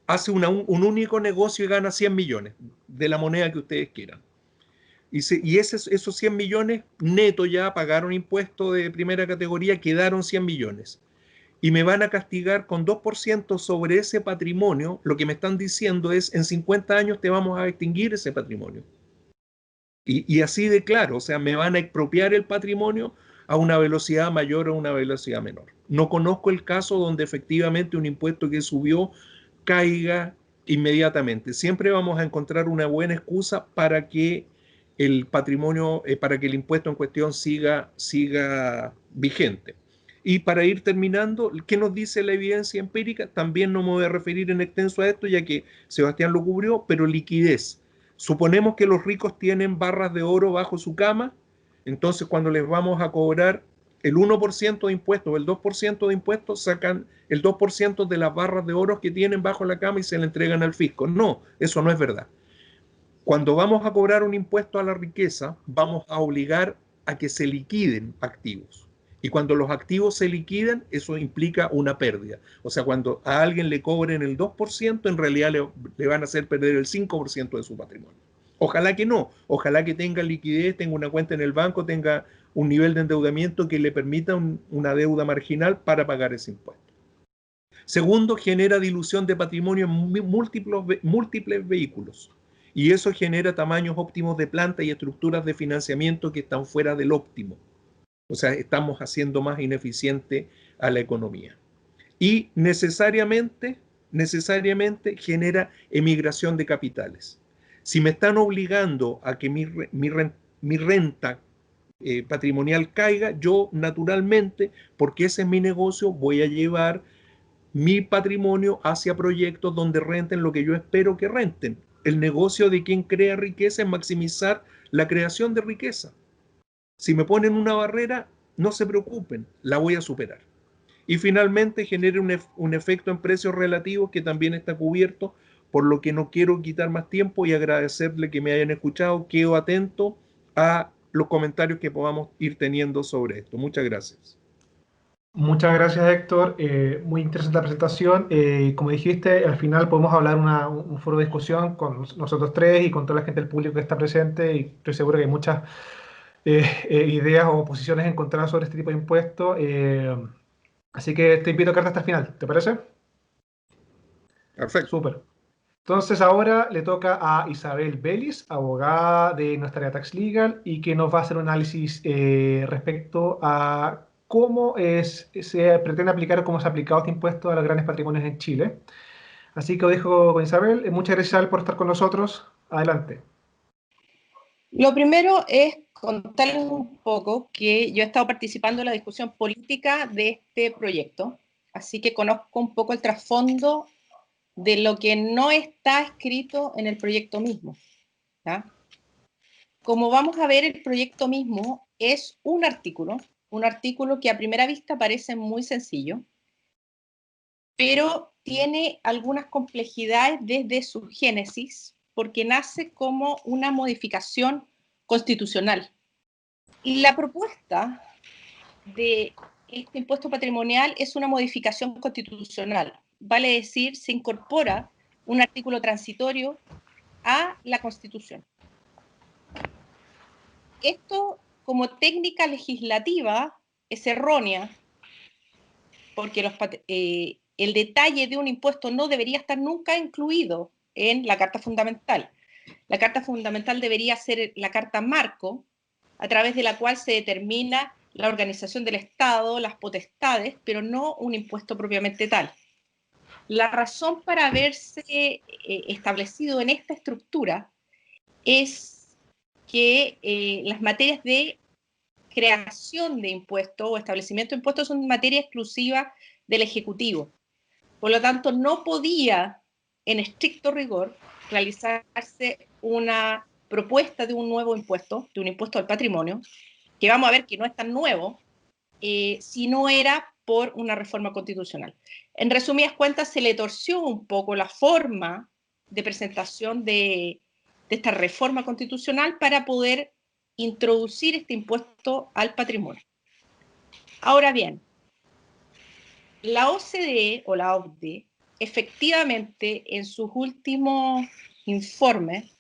Speaker 2: hace un único negocio y gana 100 millones de la moneda que ustedes quieran. Y esos 100 millones neto ya pagaron impuesto de primera categoría, quedaron 100 millones. Y me van a castigar con 2% sobre ese patrimonio. Lo que me están diciendo es, en 50 años te vamos a extinguir ese patrimonio. Y así de claro, o sea, me van a expropiar el patrimonio a una velocidad mayor o a una velocidad menor. No conozco el caso donde efectivamente un impuesto que subió caiga inmediatamente. Siempre vamos a encontrar una buena excusa para que el patrimonio, para que el impuesto en cuestión siga vigente. Y para ir terminando, ¿qué nos dice la evidencia empírica? También no me voy a referir en extenso a esto, ya que Sebastián lo cubrió, pero liquidez. Suponemos que los ricos tienen barras de oro bajo su cama, entonces cuando les vamos a cobrar el 1% de impuestos o el 2% de impuestos, sacan el 2% de las barras de oro que tienen bajo la cama y se le entregan al fisco. No, eso no es verdad. Cuando vamos a cobrar un impuesto a la riqueza, vamos a obligar a que se liquiden activos. Y cuando los activos se liquidan, eso implica una pérdida. O sea, cuando a alguien le cobren el 2%, en realidad le van a hacer perder el 5% de su patrimonio. Ojalá que no, ojalá que tenga liquidez, tenga una cuenta en el banco, tenga un nivel de endeudamiento que le permita una deuda marginal para pagar ese impuesto. Segundo, genera dilución de patrimonio en múltiples vehículos. Y eso genera tamaños óptimos de planta y estructuras de financiamiento que están fuera del óptimo. O sea, estamos haciendo más ineficiente a la economía. Y necesariamente genera emigración de capitales. Si me están obligando a que mi renta patrimonial caiga, yo naturalmente, porque ese es mi negocio, voy a llevar mi patrimonio hacia proyectos donde renten lo que yo espero que renten. El negocio de quien crea riqueza es maximizar la creación de riqueza. Si me ponen una barrera, no se preocupen, la voy a superar. Y finalmente genere un efecto en precios relativos que también está cubierto, por lo que no quiero quitar más tiempo y agradecerle que me hayan escuchado. Quedo atento a los comentarios que podamos ir teniendo sobre esto. Muchas gracias.
Speaker 1: Muchas gracias, Héctor. Muy interesante la presentación. Como dijiste, al final podemos hablar un foro de discusión con nosotros tres y con toda la gente del público que está presente. Y estoy seguro que hay muchas ideas o posiciones encontradas sobre este tipo de impuestos. Así que te invito a quedarte hasta el final. ¿Te parece?
Speaker 2: Perfecto.
Speaker 1: Súper. Entonces ahora le toca a Isabel Vélez, abogada de nuestra área Tax Legal, y que nos va a hacer un análisis respecto a se pretende aplicar o cómo se ha aplicado este impuesto a los grandes patrimonios en Chile. Así que os dejo con Isabel. Muchas gracias, Isabel, por estar con nosotros. Adelante.
Speaker 3: Lo primero es contarles un poco que yo he estado participando en la discusión política de este proyecto, así que conozco un poco el trasfondo de lo que no está escrito en el proyecto mismo, ¿ya? Como vamos a ver, el proyecto mismo es un artículo que a primera vista parece muy sencillo, pero tiene algunas complejidades desde su génesis, porque nace como una modificación constitucional. Y la propuesta de este impuesto patrimonial es una modificación constitucional, vale decir, se incorpora un artículo transitorio a la Constitución. Esto, como técnica legislativa, es errónea, porque el detalle de un impuesto no debería estar nunca incluido en la Carta Fundamental. La Carta Fundamental debería ser la Carta Marco, a través de la cual se determina la organización del Estado, las potestades, pero no un impuesto propiamente tal. La razón para haberse establecido en esta estructura es que las materias de creación de impuestos o establecimiento de impuestos son materia exclusiva del Ejecutivo. Por lo tanto, no podía, en estricto rigor, realizarse una propuesta de un nuevo impuesto, de un impuesto al patrimonio, que vamos a ver que no es tan nuevo, si no era por una reforma constitucional. En resumidas cuentas, se le torció un poco la forma de presentación de esta reforma constitucional para poder introducir este impuesto al patrimonio. Ahora bien, la OCDE o la OCDE, efectivamente, en sus últimos informes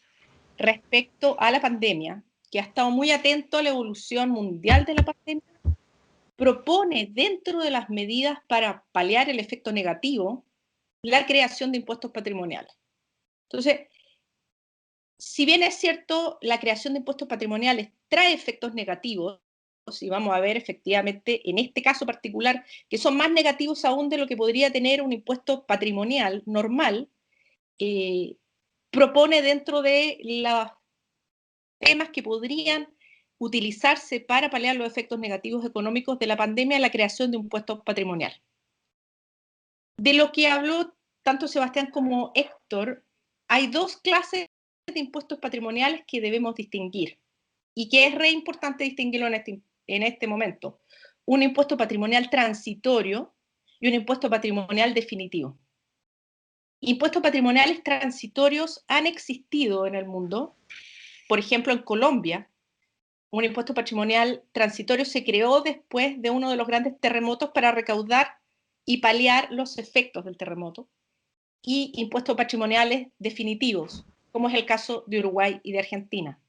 Speaker 3: respecto a la pandemia, que ha estado muy atento a la evolución mundial de la pandemia, propone dentro de las medidas para paliar el efecto negativo la creación de impuestos patrimoniales. Entonces, si bien es cierto, la creación de impuestos patrimoniales trae efectos negativos, y vamos a ver efectivamente en este caso particular que son más negativos aún de lo que podría tener un impuesto patrimonial normal, propone dentro de los temas que podrían utilizarse para paliar los efectos negativos económicos de la pandemia la creación de un impuesto patrimonial. De lo que habló tanto Sebastián como Héctor, hay dos clases de impuestos patrimoniales que debemos distinguir y que es re importante distinguirlo en este momento. Un impuesto patrimonial transitorio y un impuesto patrimonial definitivo. Impuestos patrimoniales transitorios han existido en el mundo. Por ejemplo, en Colombia, un impuesto patrimonial transitorio se creó después de uno de los grandes terremotos para recaudar y paliar los efectos del terremoto. Y impuestos patrimoniales definitivos como es el caso de Uruguay y de Argentina.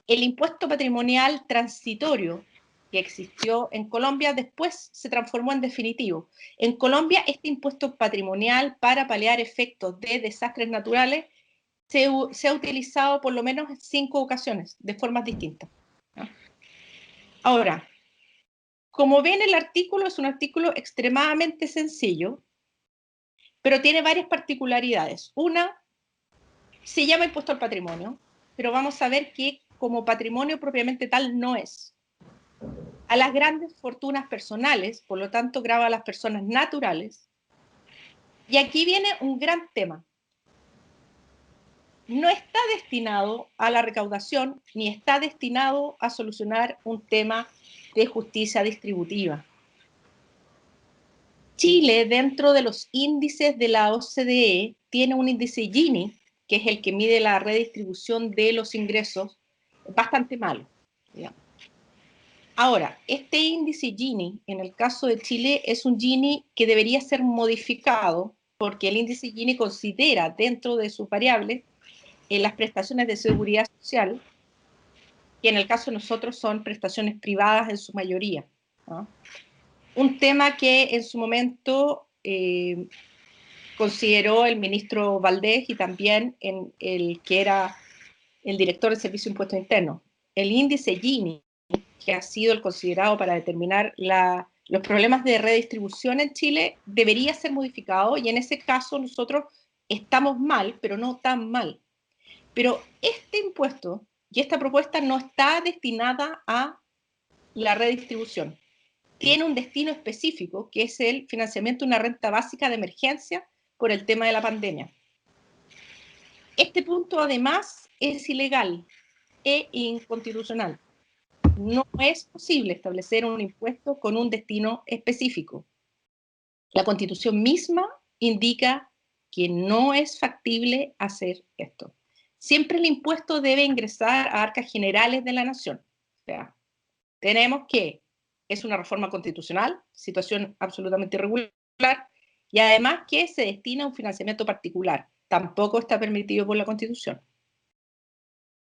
Speaker 3: El impuesto patrimonial transitorio que existió en Colombia después se transformó en definitivo. En Colombia, este impuesto patrimonial para paliar efectos de desastres naturales se ha utilizado por lo menos en 5 ocasiones, de formas distintas. Ahora, como ven, el artículo es un artículo extremadamente sencillo, pero tiene varias particularidades. Una, se llama impuesto al patrimonio, pero vamos a ver que como patrimonio propiamente tal no es. A las grandes fortunas personales, por lo tanto grava a las personas naturales. Y aquí viene un gran tema. No está destinado a la recaudación, ni está destinado a solucionar un tema de justicia distributiva. Chile, dentro de los índices de la OCDE, tiene un índice Gini, que es el que mide la redistribución de los ingresos, bastante malo, digamos. Ahora, este índice Gini, en el caso de Chile, es un Gini que debería ser modificado, porque el índice Gini considera dentro de sus variables las prestaciones de seguridad social, que en el caso de nosotros son prestaciones privadas en su mayoría, ¿no? Un tema que en su momento consideró el ministro Valdés y también el que era el director del Servicio de Impuestos Internos. El índice Gini, que ha sido el considerado para determinar los problemas de redistribución en Chile, debería ser modificado, y en ese caso nosotros estamos mal, pero no tan mal. Pero este impuesto y esta propuesta no está destinada a la redistribución. Tiene un destino específico, que es el financiamiento de una renta básica de emergencia por el tema de la pandemia. Este punto, además, es ilegal e inconstitucional. No es posible establecer un impuesto con un destino específico. La Constitución misma indica que no es factible hacer esto. Siempre el impuesto debe ingresar a arcas generales de la nación. O sea, tenemos que es una reforma constitucional, situación absolutamente irregular, y además que se destina a un financiamiento particular. Tampoco está permitido por la Constitución.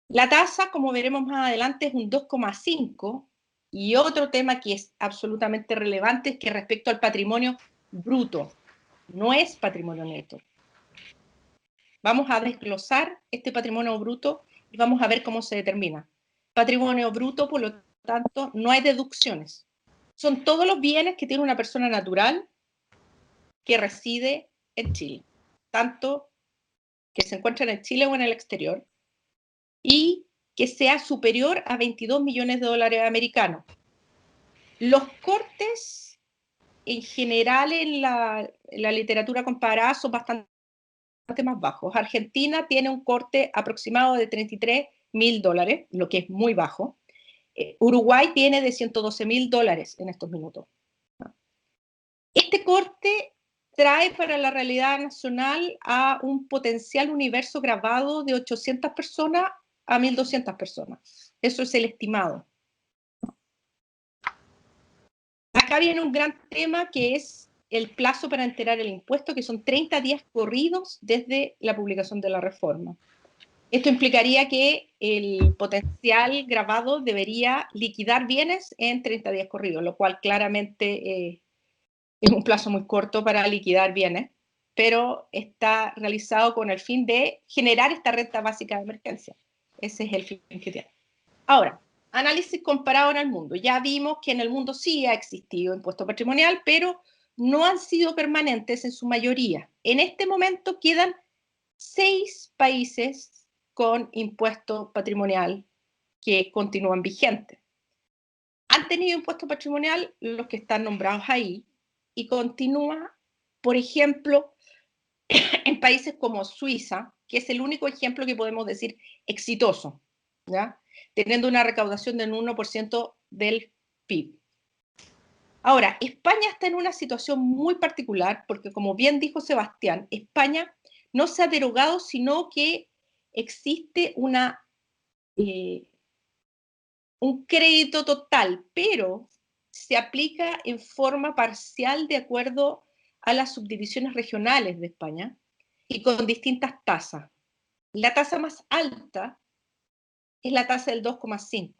Speaker 3: La tasa, como veremos más adelante, es un 2,5, y otro tema que es absolutamente relevante es que respecto al patrimonio bruto, no es patrimonio neto. Vamos a desglosar este patrimonio bruto y vamos a ver cómo se determina. Patrimonio bruto, por lo tanto, no hay deducciones. Son todos los bienes que tiene una persona natural que reside en Chile, tanto que se encuentran en Chile o en el exterior, y que sea superior a 22 millones de dólares americanos. Los cortes, en general, en la literatura comparada son bastante más bajos. Argentina tiene un corte aproximado de 33.000 dólares, lo que es muy bajo. Uruguay tiene de 112.000 dólares en estos minutos. Este corte trae para la realidad nacional a un potencial universo gravado de 800 personas a 1.200 personas. Eso es el estimado. Acá viene un gran tema, que es el plazo para enterar el impuesto, que son 30 días corridos desde la publicación de la reforma. Esto implicaría que el potencial gravado debería liquidar bienes en 30 días corridos, lo cual claramente es un plazo muy corto para liquidar bienes, pero está realizado con el fin de generar esta renta básica de emergencia. Ese es el fin que tiene. Ahora, análisis comparado en el mundo. Ya vimos que en el mundo sí ha existido impuesto patrimonial, pero no han sido permanentes en su mayoría. En este momento quedan 6 países con impuesto patrimonial que continúan vigentes. Han tenido impuesto patrimonial los que están nombrados ahí, y continúa, por ejemplo, en países como Suiza, que es el único ejemplo que podemos decir exitoso, ¿ya? Teniendo una recaudación del 1% del PIB. Ahora, España está en una situación muy particular, porque como bien dijo Sebastián, España no se ha derogado, sino que existe un crédito total, pero se aplica en forma parcial de acuerdo a las subdivisiones regionales de España y con distintas tasas. La tasa más alta es la tasa del 2,5.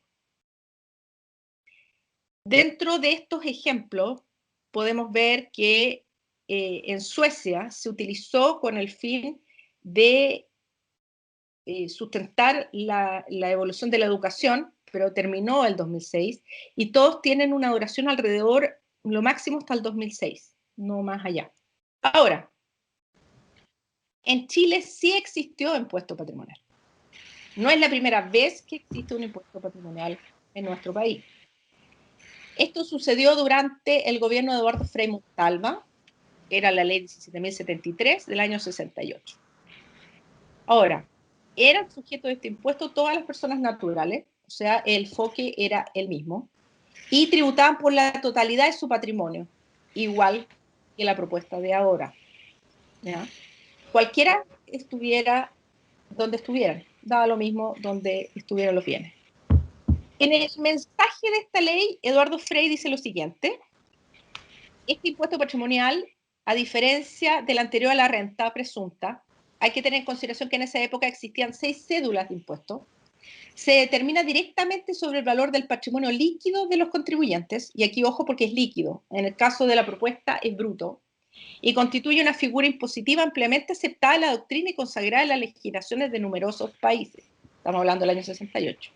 Speaker 3: Dentro de estos ejemplos podemos ver que en Suecia se utilizó con el fin de sustentar la evolución de la educación, pero terminó el 2006, y todos tienen una duración alrededor, lo máximo hasta el 2006, no más allá. Ahora, en Chile sí existió impuesto patrimonial. No es la primera vez que existe un impuesto patrimonial en nuestro país. Esto sucedió durante el gobierno de Eduardo Frei Montalva, era la ley 17.073 del año 68. Ahora, eran sujetos de este impuesto todas las personas naturales, o sea, el enfoque era el mismo, y tributaban por la totalidad de su patrimonio, igual que la propuesta de ahora. ¿Ya? Cualquiera estuviera donde estuvieran, daba lo mismo donde estuvieran los bienes. En el mensaje de esta ley, Eduardo Frei dice lo siguiente: este impuesto patrimonial, a diferencia del anterior a la renta presunta, hay que tener en consideración que en esa época existían 6 cédulas de impuestos, se determina directamente sobre el valor del patrimonio líquido de los contribuyentes, y aquí ojo porque es líquido, en el caso de la propuesta es bruto, y constituye una figura impositiva ampliamente aceptada en la doctrina y consagrada en las legislaciones de numerosos países. Estamos hablando del año 68.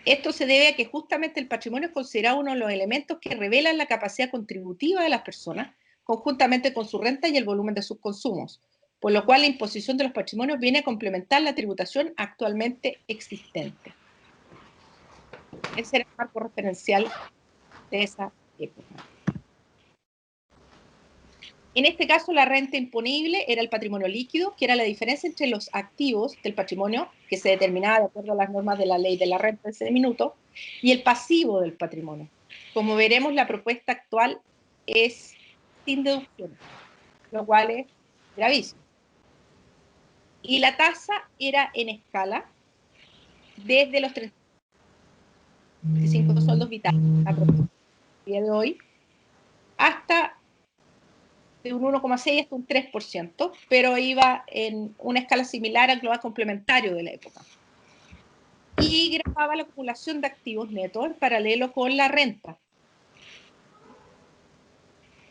Speaker 3: Esto se debe a que justamente el patrimonio es considerado uno de los elementos que revelan la capacidad contributiva de las personas, conjuntamente con su renta y el volumen de sus consumos, por lo cual la imposición de los patrimonios viene a complementar la tributación actualmente existente. Ese era el marco referencial de esa época. En este caso, la renta imponible era el patrimonio líquido, que era la diferencia entre los activos del patrimonio, que se determinaba de acuerdo a las normas de la ley de la renta en ese minuto, y el pasivo del patrimonio. Como veremos, la propuesta actual es sin deducción, lo cual es gravísimo. Y la tasa era en escala desde los 35 sueldos vitales, a día de hoy, hasta de un 1,6 hasta un 3%, pero iba en una escala similar al global complementario de la época. Y grababa la acumulación de activos netos en paralelo con la renta.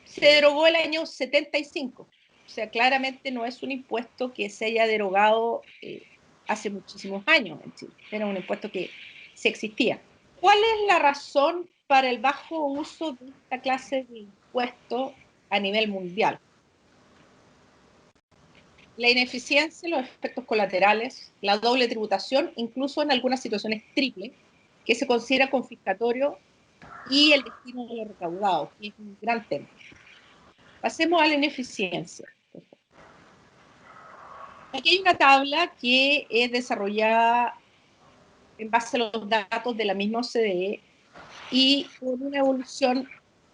Speaker 3: Se derogó el año 75, o sea, claramente no es un impuesto que se haya derogado hace muchísimos años en Chile, era un impuesto que sí existía. ¿Cuál es la razón para el bajo uso de esta clase de impuesto a nivel mundial? La ineficiencia, los efectos colaterales, la doble tributación, incluso en algunas situaciones triple, que se considera confiscatorio, y el destino de los recaudados, que es un gran tema. Pasemos a la ineficiencia. Aquí hay una tabla que es desarrollada en base a los datos de la misma OCDE y con una evolución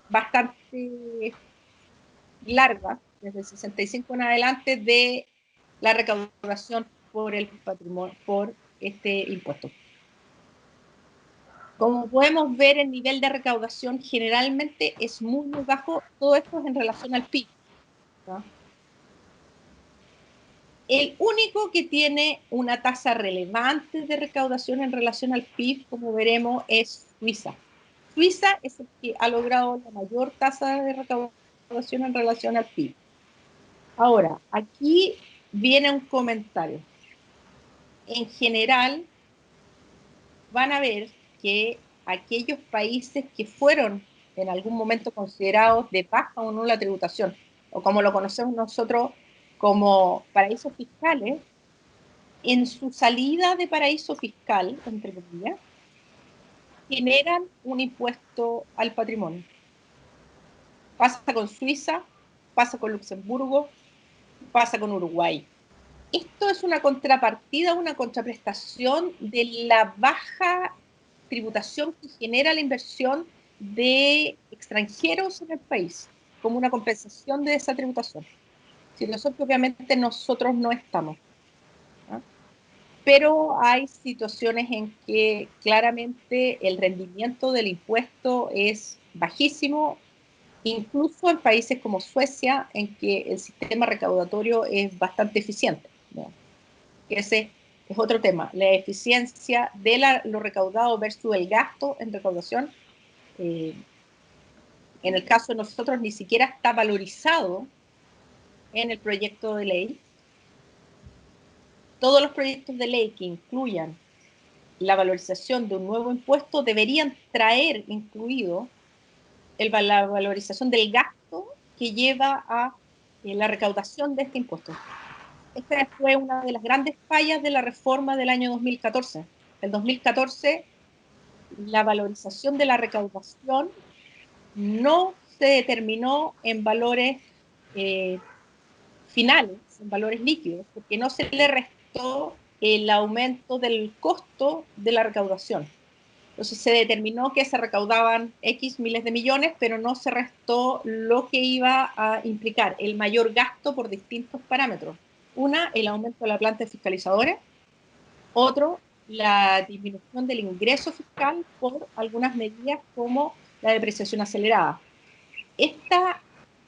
Speaker 3: bastante larga, desde el 65 en adelante, de la recaudación por el patrimonio, por este impuesto. Como podemos ver, el nivel de recaudación generalmente es muy, muy bajo. Todo esto es en relación al PIB, ¿no? El único que tiene una tasa relevante de recaudación en relación al PIB, como veremos, es Suiza. Suiza es el que ha logrado la mayor tasa de recaudación en relación al PIB. Ahora, aquí viene un comentario. En general, van a ver que aquellos países que fueron en algún momento considerados de baja o nula tributación, o como lo conocemos nosotros como paraísos fiscales, en su salida de paraíso fiscal, entre comillas, generan un impuesto al patrimonio. Pasa con Suiza, pasa con Luxemburgo, pasa con Uruguay. Esto es una contrapartida, una contraprestación de la baja tributación que genera la inversión de extranjeros en el país, como una compensación de esa tributación. Si nosotros, obviamente, nosotros no estamos, ¿no? Pero hay situaciones en que claramente el rendimiento del impuesto es bajísimo, incluso en países como Suecia, en que el sistema recaudatorio es bastante eficiente, ¿no? que ese es otro tema, la eficiencia de lo recaudado versus el gasto en recaudación. En el caso de nosotros ni siquiera está valorizado en el proyecto de ley. Todos los proyectos de ley que incluyan la valorización de un nuevo impuesto deberían traer incluido la valorización del gasto que lleva a la recaudación de este impuesto. Esta fue una de las grandes fallas de la reforma del año 2014. El 2014, la valorización de la recaudación no se determinó en valores finales, en valores líquidos, porque no se le restó el aumento del costo de la recaudación. Entonces se determinó que se recaudaban X miles de millones, pero no se restó lo que iba a implicar el mayor gasto por distintos parámetros. Una, el aumento de la planta de fiscalizadores. Otro, la disminución del ingreso fiscal por algunas medidas como la depreciación acelerada. Esta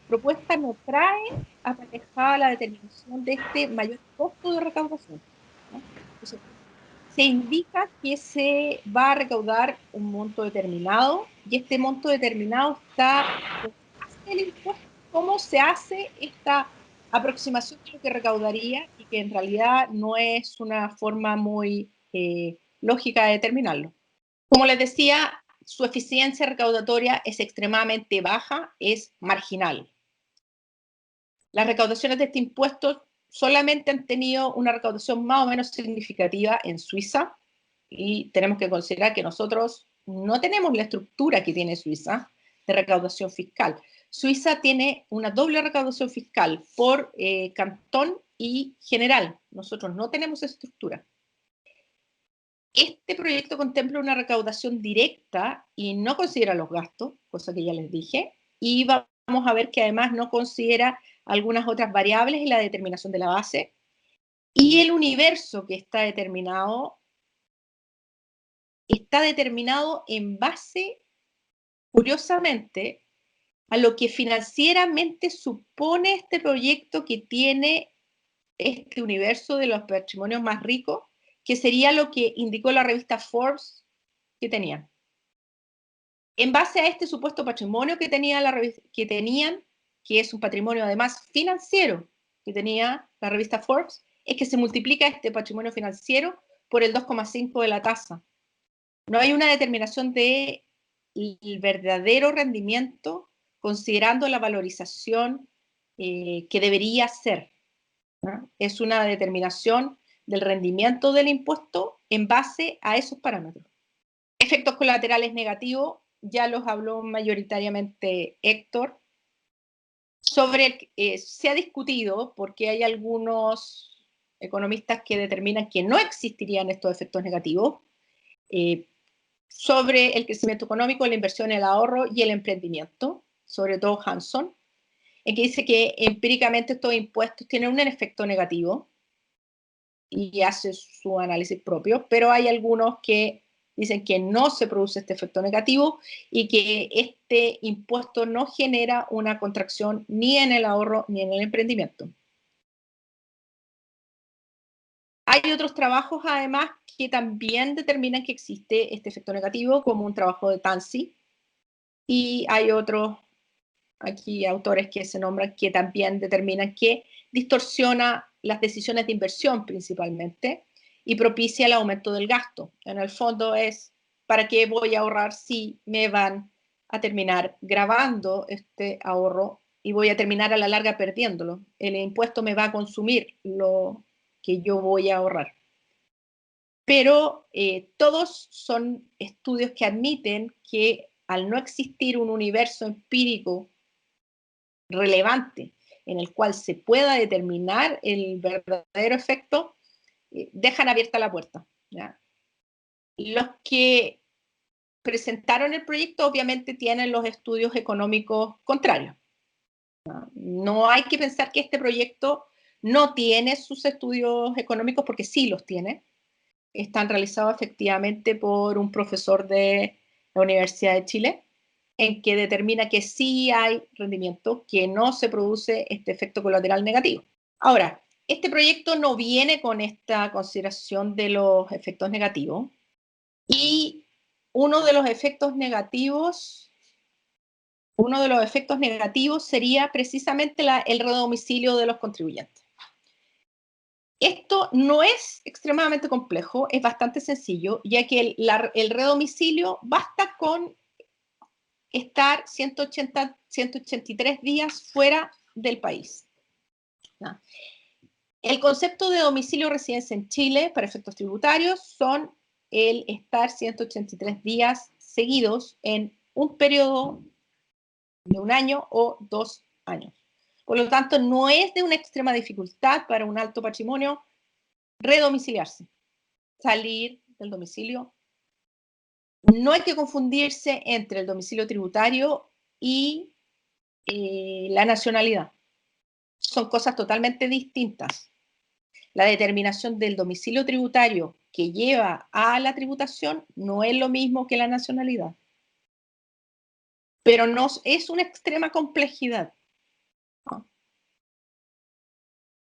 Speaker 3: propuesta no trae aparejada la determinación de este mayor costo de recaudación, ¿no? Entonces, se indica que se va a recaudar un monto determinado y este monto determinado está en el impuesto. ¿Cómo se hace esta aproximación de lo que recaudaría y que en realidad no es una forma muy lógica de determinarlo? Como les decía, su eficiencia recaudatoria es extremadamente baja, es marginal. Las recaudaciones de este impuesto solamente han tenido una recaudación más o menos significativa en Suiza, y tenemos que considerar que nosotros no tenemos la estructura que tiene Suiza de recaudación fiscal. Suiza tiene una doble recaudación fiscal por cantón y general. Nosotros no tenemos esa estructura. Este proyecto contempla una recaudación directa y no considera los gastos, cosa que ya les dije, y vamos a ver que además no considera algunas otras variables en la determinación de la base, y el universo que está determinado en base, curiosamente, a lo que financieramente supone este proyecto que tiene este universo de los patrimonios más ricos, que sería lo que indicó la revista Forbes que tenían. En base a este supuesto patrimonio que tenían, que es un patrimonio además financiero que tenía la revista Forbes, es que se multiplica este patrimonio financiero por el 2,5 de la tasa. No hay una determinación del verdadero rendimiento considerando la valorización que debería ser, ¿no? Es una determinación del rendimiento del impuesto en base a esos parámetros. Efectos colaterales negativos, ya los habló mayoritariamente Héctor. Se ha discutido porque hay algunos economistas que determinan que no existirían estos efectos negativos, sobre el crecimiento económico, la inversión, el ahorro y el emprendimiento, sobre todo Hanson, en que dice que empíricamente estos impuestos tienen un efecto negativo y hace su análisis propio, pero hay algunos que dicen que no se produce este efecto negativo y que este impuesto no genera una contracción ni en el ahorro ni en el emprendimiento. Hay otros trabajos, además, que también determinan que existe este efecto negativo, como un trabajo de Tansey, y hay otros aquí autores que se nombran que también determinan que distorsiona las decisiones de inversión principalmente y propicia el aumento del gasto. En el fondo es, ¿para qué voy a ahorrar si me van a terminar grabando este ahorro y voy a terminar a la larga perdiéndolo? El impuesto me va a consumir lo que yo voy a ahorrar. Pero todos son estudios que admiten que al no existir un universo empírico relevante en el cual se pueda determinar el verdadero efecto, dejan abierta la puerta, ¿ya? Los que presentaron el proyecto obviamente tienen los estudios económicos contrarios, ¿no? No hay que pensar que este proyecto no tiene sus estudios económicos, porque sí los tiene. Están realizados efectivamente por un profesor de la Universidad de Chile, en que determina que sí hay rendimiento, que no se produce este efecto colateral negativo. Ahora, Este proyecto no viene con esta consideración de los efectos negativos, y uno de los efectos negativos sería precisamente el redomicilio de los contribuyentes. Esto no es extremadamente complejo, es bastante sencillo, ya que el redomicilio basta con estar 183 días fuera del país. ¿No? El concepto de domicilio o residencia en Chile para efectos tributarios son el estar 183 días seguidos en un periodo de 1 año o 2 años. Por lo tanto, no es de una extrema dificultad para un alto patrimonio redomiciliarse, salir del domicilio. No hay que confundirse entre el domicilio tributario y la nacionalidad. Son cosas totalmente distintas. La determinación del domicilio tributario que lleva a la tributación no es lo mismo que la nacionalidad. Pero no es una extrema complejidad.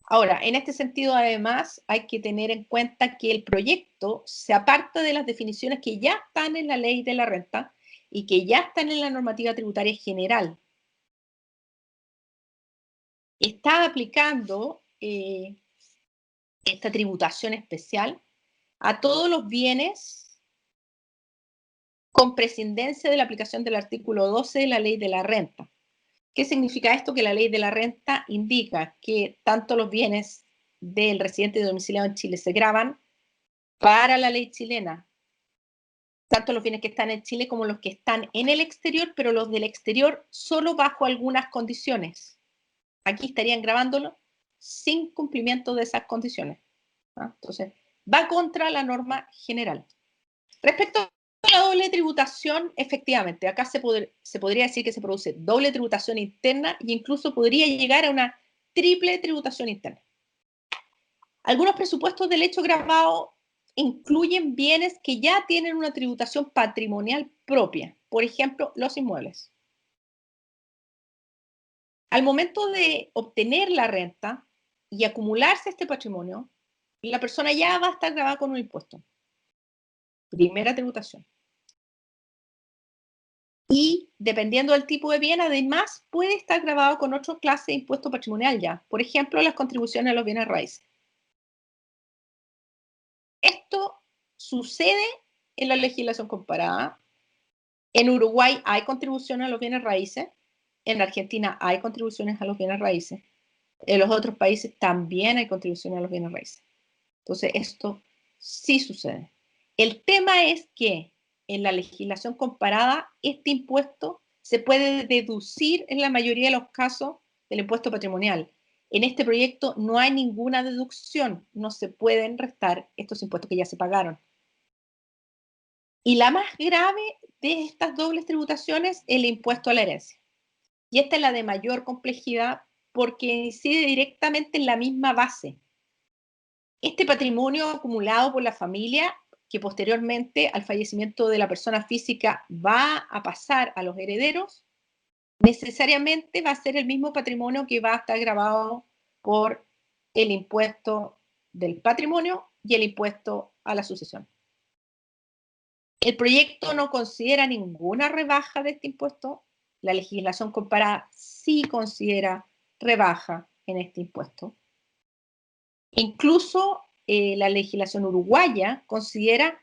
Speaker 3: Ahora, en este sentido, además, hay que tener en cuenta que el proyecto se aparta de las definiciones que ya están en la ley de la renta y que ya están en la normativa tributaria general. Está aplicando esta tributación especial a todos los bienes con prescindencia de la aplicación del artículo 12 de la ley de la renta. ¿Qué significa esto? Que la ley de la renta indica que tanto los bienes del residente domiciliado en Chile se gravan para la ley chilena, tanto los bienes que están en Chile como los que están en el exterior, pero los del exterior solo bajo algunas condiciones. Aquí estarían grabándolo sin cumplimiento de esas condiciones. Entonces, va contra la norma general. Respecto a la doble tributación, efectivamente, acá se podría decir que se produce doble tributación interna e incluso podría llegar a una triple tributación interna. Algunos presupuestos del hecho gravado incluyen bienes que ya tienen una tributación patrimonial propia, por ejemplo, los inmuebles. Al momento de obtener la renta y acumularse este patrimonio, la persona ya va a estar gravada con un impuesto. Primera tributación. Y dependiendo del tipo de bien, además puede estar gravado con otra clase de impuesto patrimonial ya. Por ejemplo, las contribuciones a los bienes raíces. Esto sucede en la legislación comparada. En Uruguay hay contribuciones a los bienes raíces. En Argentina hay contribuciones a los bienes raíces. En los otros países también hay contribuciones a los bienes raíces. Entonces, esto sí sucede. El tema es que en la legislación comparada, este impuesto se puede deducir en la mayoría de los casos del impuesto patrimonial. En este proyecto no hay ninguna deducción, no se pueden restar estos impuestos que ya se pagaron. Y la más grave de estas dobles tributaciones es el impuesto a la herencia. Y esta es la de mayor complejidad porque incide directamente en la misma base. Este patrimonio acumulado por la familia, que posteriormente al fallecimiento de la persona física va a pasar a los herederos, necesariamente va a ser el mismo patrimonio que va a estar grabado por el impuesto del patrimonio y el impuesto a la sucesión. El proyecto no considera ninguna rebaja de este impuesto. La legislación comparada sí considera rebaja en este impuesto. Incluso la legislación uruguaya considera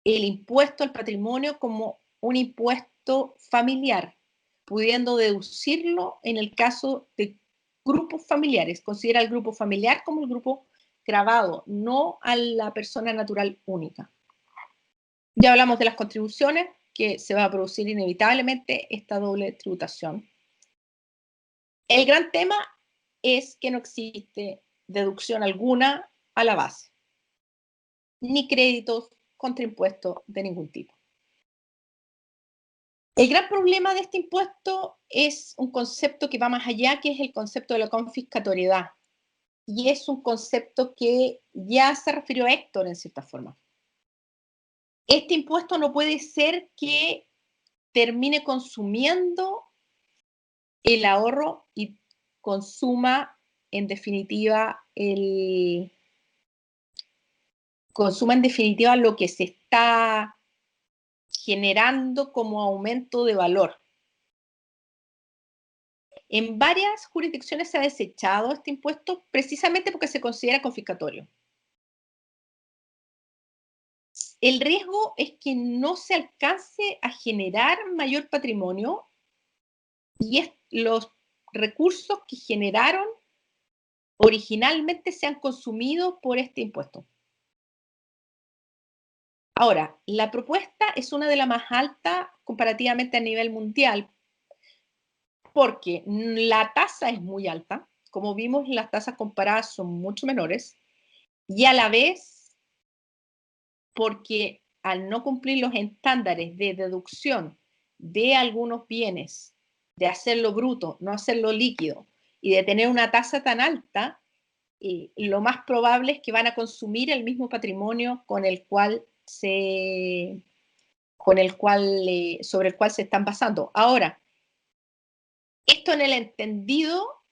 Speaker 3: el impuesto al patrimonio como un impuesto familiar, pudiendo deducirlo en el caso de grupos familiares. Considera al grupo familiar como el grupo gravado, no a la persona natural única. Ya hablamos de las contribuciones, que se va a producir inevitablemente esta doble tributación. El gran tema es que no existe deducción alguna a la base, ni créditos contra impuestos de ningún tipo. El gran problema de este impuesto es un concepto que va más allá, que es el concepto de la confiscatoriedad. Y es un concepto que ya se refirió a Héctor en cierta forma. Este impuesto no puede ser que termine consumiendo el ahorro y consuma en definitiva lo que se está generando como aumento de valor. En varias jurisdicciones se ha desechado este impuesto precisamente porque se considera confiscatorio. El riesgo es que no se alcance a generar mayor patrimonio y los recursos que generaron originalmente sean consumidos por este impuesto. Ahora, la propuesta es una de las más altas comparativamente a nivel mundial, porque la tasa es muy alta. Como vimos, las tasas comparadas son mucho menores, y a la vez, porque al no cumplir los estándares de deducción de algunos bienes, de hacerlo bruto, no hacerlo líquido, y de tener una tasa tan alta, lo más probable es que van a consumir el mismo patrimonio sobre el cual se están basando. Ahora, esto en el entendido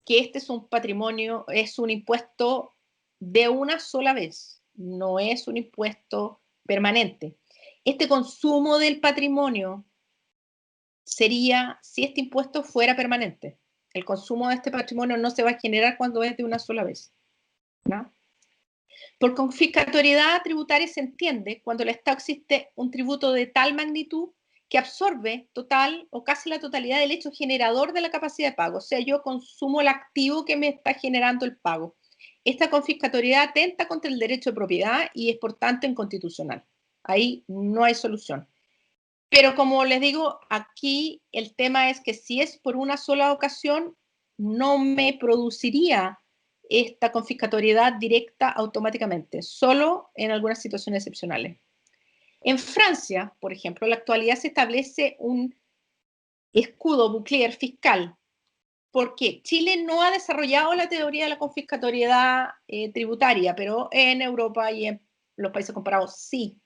Speaker 3: que este es un patrimonio, es un impuesto de una sola vez, no es un impuesto permanente. Este consumo del patrimonio sería si este impuesto fuera permanente. El consumo de este patrimonio no se va a generar cuando es de una sola vez, ¿no? Por confiscatoriedad tributaria se entiende cuando el Estado existe un tributo de tal magnitud que absorbe total o casi la totalidad del hecho generador de la capacidad de pago. O sea, yo consumo el activo que me está generando el pago. Esta confiscatoriedad atenta contra el derecho de propiedad y es por tanto inconstitucional. Ahí no hay solución. Pero como les digo, aquí el tema es que si es por una sola ocasión, no me produciría esta confiscatoriedad directa automáticamente, solo en algunas situaciones excepcionales. En Francia, por ejemplo, en la actualidad se establece un escudo bouclier fiscal, porque Chile no ha desarrollado la teoría de la confiscatoriedad tributaria, pero en Europa y en los países comparados sí.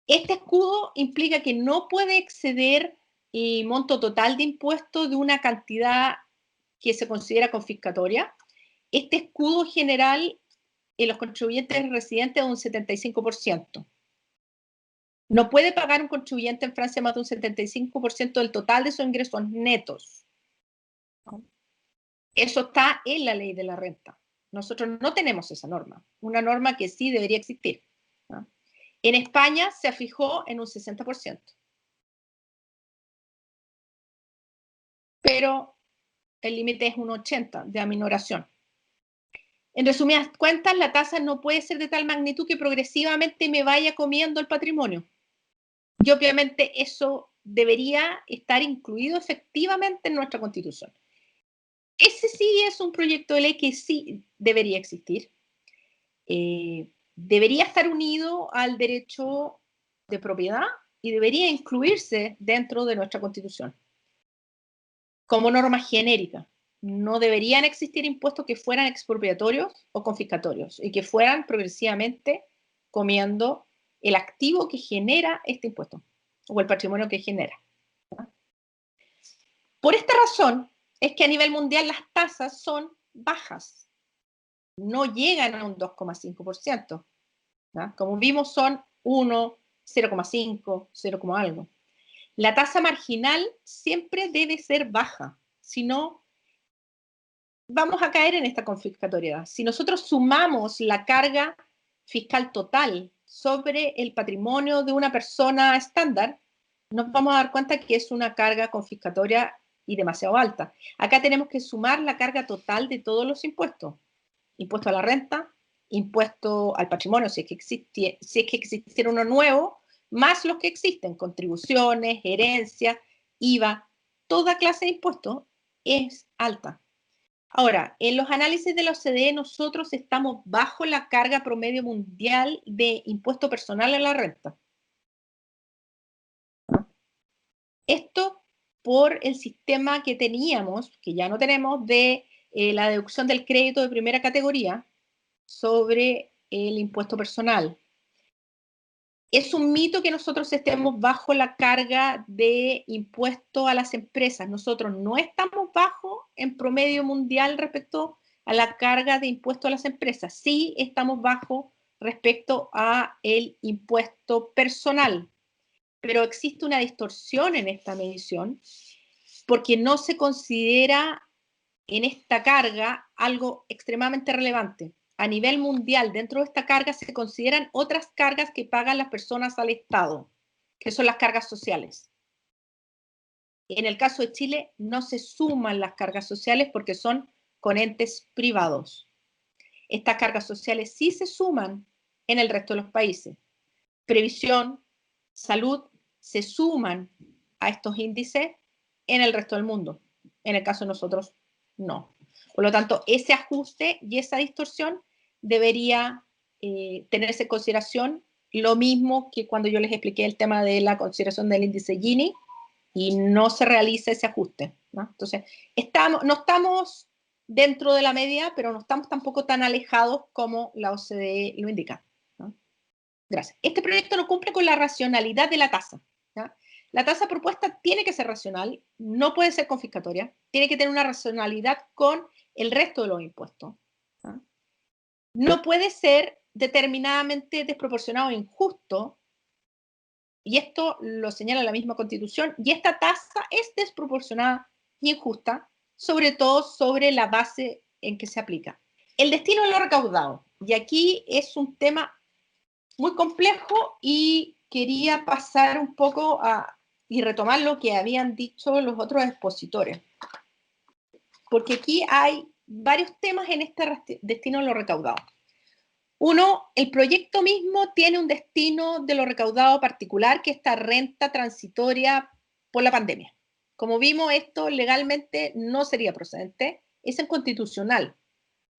Speaker 3: Este escudo implica que no puede exceder el monto total de impuestos de una cantidad que se considera confiscatoria. Este escudo general en los contribuyentes residentes es un 75%. No puede pagar un contribuyente en Francia más de un 75% del total de sus ingresos netos. Eso está en la ley de la renta. Nosotros no tenemos esa norma, una norma que sí debería existir, ¿no? En España se fijó en un 60%. Pero el límite es un 80% de aminoración. En resumidas cuentas, la tasa no puede ser de tal magnitud que progresivamente me vaya comiendo el patrimonio. Y obviamente eso debería estar incluido efectivamente en nuestra Constitución. Ese sí es un proyecto de ley que sí debería existir. Debería estar unido al derecho de propiedad y debería incluirse dentro de nuestra Constitución como norma genérica. No deberían existir impuestos que fueran expropiatorios o confiscatorios y que fueran progresivamente comiendo el activo que genera este impuesto o el patrimonio que genera. Por esta razón es que a nivel mundial las tasas son bajas, no llegan a un 2,5%. Como vimos son 1, 0,5, 0, algo. La tasa marginal siempre debe ser baja, si no vamos a caer en esta confiscatoriedad. Si nosotros sumamos la carga fiscal total sobre el patrimonio de una persona estándar, nos vamos a dar cuenta que es una carga confiscatoria y demasiado alta. Acá tenemos que sumar la carga total de todos los impuestos. Impuesto a la renta, impuesto al patrimonio, si es que existiera uno nuevo, más los que existen, contribuciones, herencias, IVA, toda clase de impuestos es alta. Ahora, en los análisis de la OCDE nosotros estamos bajo la carga promedio mundial de impuesto personal a la renta. Esto por el sistema que teníamos, que ya no tenemos, de la deducción del crédito de primera categoría sobre el impuesto personal. Es un mito que nosotros estemos bajo la carga de impuestos a las empresas. Nosotros no estamos bajo en promedio mundial respecto a la carga de impuestos a las empresas. Sí estamos bajo respecto a el impuesto personal, pero existe una distorsión en esta medición porque no se considera en esta carga algo extremadamente relevante. A nivel mundial, dentro de esta carga se consideran otras cargas que pagan las personas al Estado, que son las cargas sociales. En el caso de Chile no se suman las cargas sociales porque son con entes privados. Estas cargas sociales sí se suman en el resto de los países. Previsión, salud, se suman a estos índices en el resto del mundo. En el caso de nosotros, no. Por lo tanto, ese ajuste y esa distorsión debería tenerse en consideración, lo mismo que cuando yo les expliqué el tema de la consideración del índice Gini, y no se realiza ese ajuste, ¿no? Entonces, no estamos dentro de la media, pero no estamos tampoco tan alejados como la OCDE lo indica, ¿no? Gracias. Este proyecto no cumple con la racionalidad de la tasa, ¿no? La tasa propuesta tiene que ser racional, no puede ser confiscatoria, tiene que tener una racionalidad con el resto de los impuestos, ¿no? No puede ser determinadamente desproporcionado e injusto, y esto lo señala la misma Constitución, y esta tasa es desproporcionada y injusta, sobre todo sobre la base en que se aplica. El destino de lo recaudado, y aquí es un tema muy complejo y quería pasar un poco y retomar lo que habían dicho los otros expositores, porque aquí hay varios temas en este destino de lo recaudado. Uno, el proyecto mismo tiene un destino de lo recaudado particular, que es esta renta transitoria por la pandemia. Como vimos, esto legalmente no sería procedente, es inconstitucional.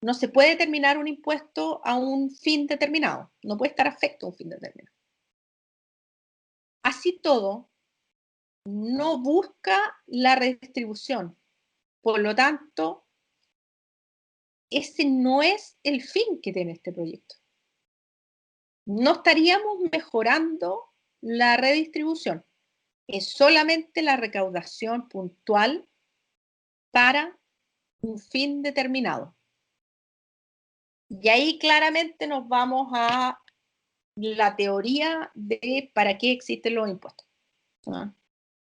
Speaker 3: No se puede determinar un impuesto a un fin determinado, no puede estar afecto a un fin determinado. Así todo, no busca la redistribución. Por lo tanto, ese no es el fin que tiene este proyecto. No estaríamos mejorando la redistribución. Es solamente la recaudación puntual para un fin determinado. Y ahí claramente nos vamos a la teoría de para qué existen los impuestos, ¿no?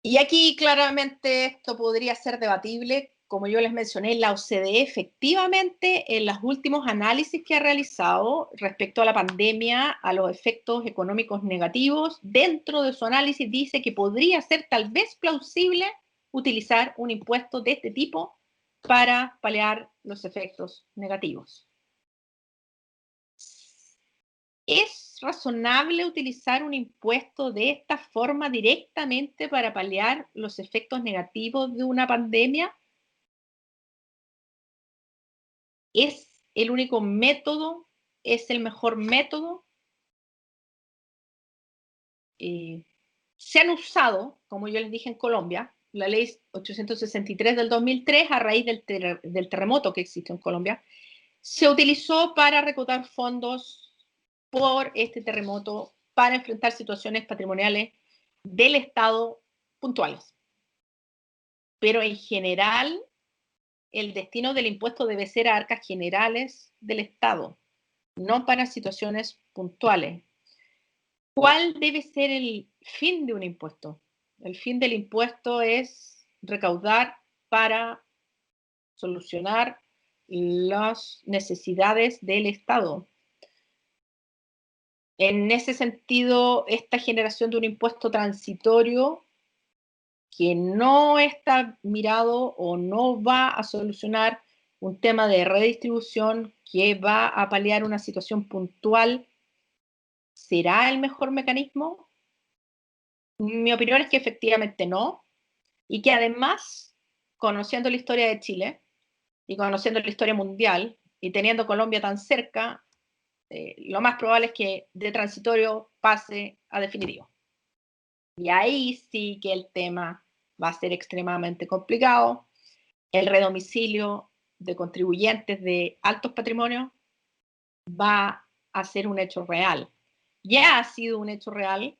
Speaker 3: Y aquí claramente esto podría ser debatible. Como yo les mencioné, la OCDE efectivamente en los últimos análisis que ha realizado respecto a la pandemia, a los efectos económicos negativos, dentro de su análisis dice que podría ser tal vez plausible utilizar un impuesto de este tipo para paliar los efectos negativos. ¿Es razonable utilizar un impuesto de esta forma directamente para paliar los efectos negativos de una pandemia? ¿Es el único método? ¿Es el mejor método? Se han usado, como yo les dije en Colombia, la ley 863 del 2003, a raíz del terremoto que existe en Colombia, se utilizó para recaudar fondos por este terremoto para enfrentar situaciones patrimoniales del Estado puntuales. Pero en general, el destino del impuesto debe ser a arcas generales del Estado, no para situaciones puntuales. ¿Cuál debe ser el fin de un impuesto? El fin del impuesto es recaudar para solucionar las necesidades del Estado. En ese sentido, esta generación de un impuesto transitorio que no está mirado o no va a solucionar un tema de redistribución que va a paliar una situación puntual, ¿será el mejor mecanismo? Mi opinión es que efectivamente no, y que además, conociendo la historia de Chile y conociendo la historia mundial y teniendo Colombia tan cerca, lo más probable es que de transitorio pase a definitivo. Y ahí sí que el tema va a ser extremadamente complicado. El redomicilio de contribuyentes de altos patrimonios va a ser un hecho real. ya ha sido un hecho real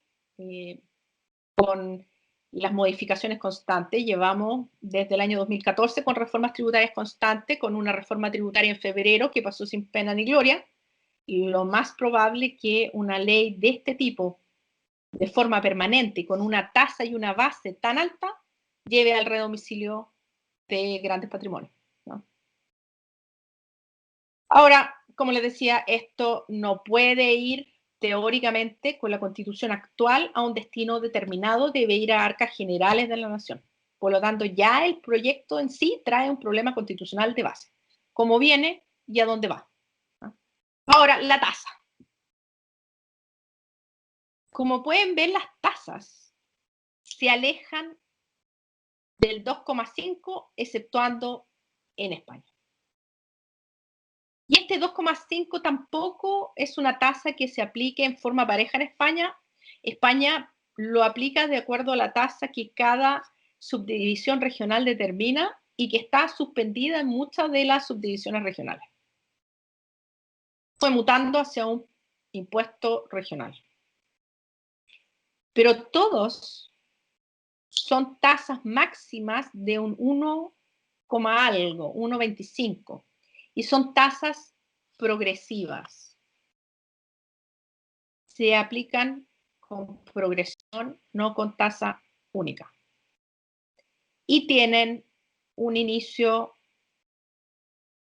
Speaker 3: con las modificaciones constantes. Llevamos desde el año 2014 con reformas tributarias constantes, con una reforma tributaria en febrero que pasó sin pena ni gloria, y lo más probable que una ley de este tipo, de forma permanente, con una tasa y una base tan alta, lleve al redomicilio de grandes patrimonios, ¿no? Ahora, como les decía, esto no puede ir teóricamente con la Constitución actual a un destino determinado, debe ir a arcas generales de la nación. Por lo tanto, ya el proyecto en sí trae un problema constitucional de base. ¿Cómo viene y a dónde va? Ahora, la tasa. Como pueden ver, las tasas se alejan del 2,5, exceptuando en España. Y este 2,5 tampoco es una tasa que se aplique en forma pareja en España. España lo aplica de acuerdo a la tasa que cada subdivisión regional determina y que está suspendida en muchas de las subdivisiones regionales. Fue mutando hacia un impuesto regional. Pero todos son tasas máximas de un 1, algo, 1,25. Y son tasas progresivas. Se aplican con progresión, no con tasa única. Y tienen un inicio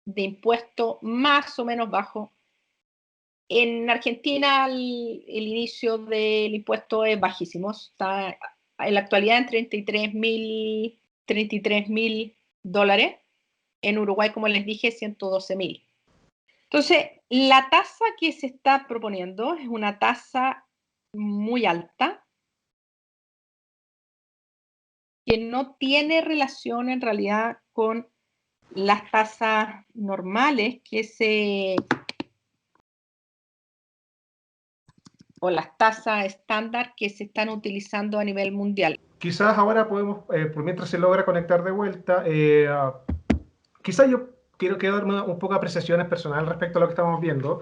Speaker 3: de impuesto más o menos bajo. En Argentina el inicio del impuesto es bajísimo. Está en la actualidad en 33.000 dólares. En Uruguay, como les dije, 112.000. Entonces, la tasa que se está proponiendo es una tasa muy alta, que no tiene relación en realidad con las tasas normales o las tasas estándar que se están utilizando a nivel mundial.
Speaker 1: Quizás ahora podemos, por mientras se logra conectar de vuelta, quizás yo quiero darme un poco de apreciaciones personales respecto a lo que estamos viendo.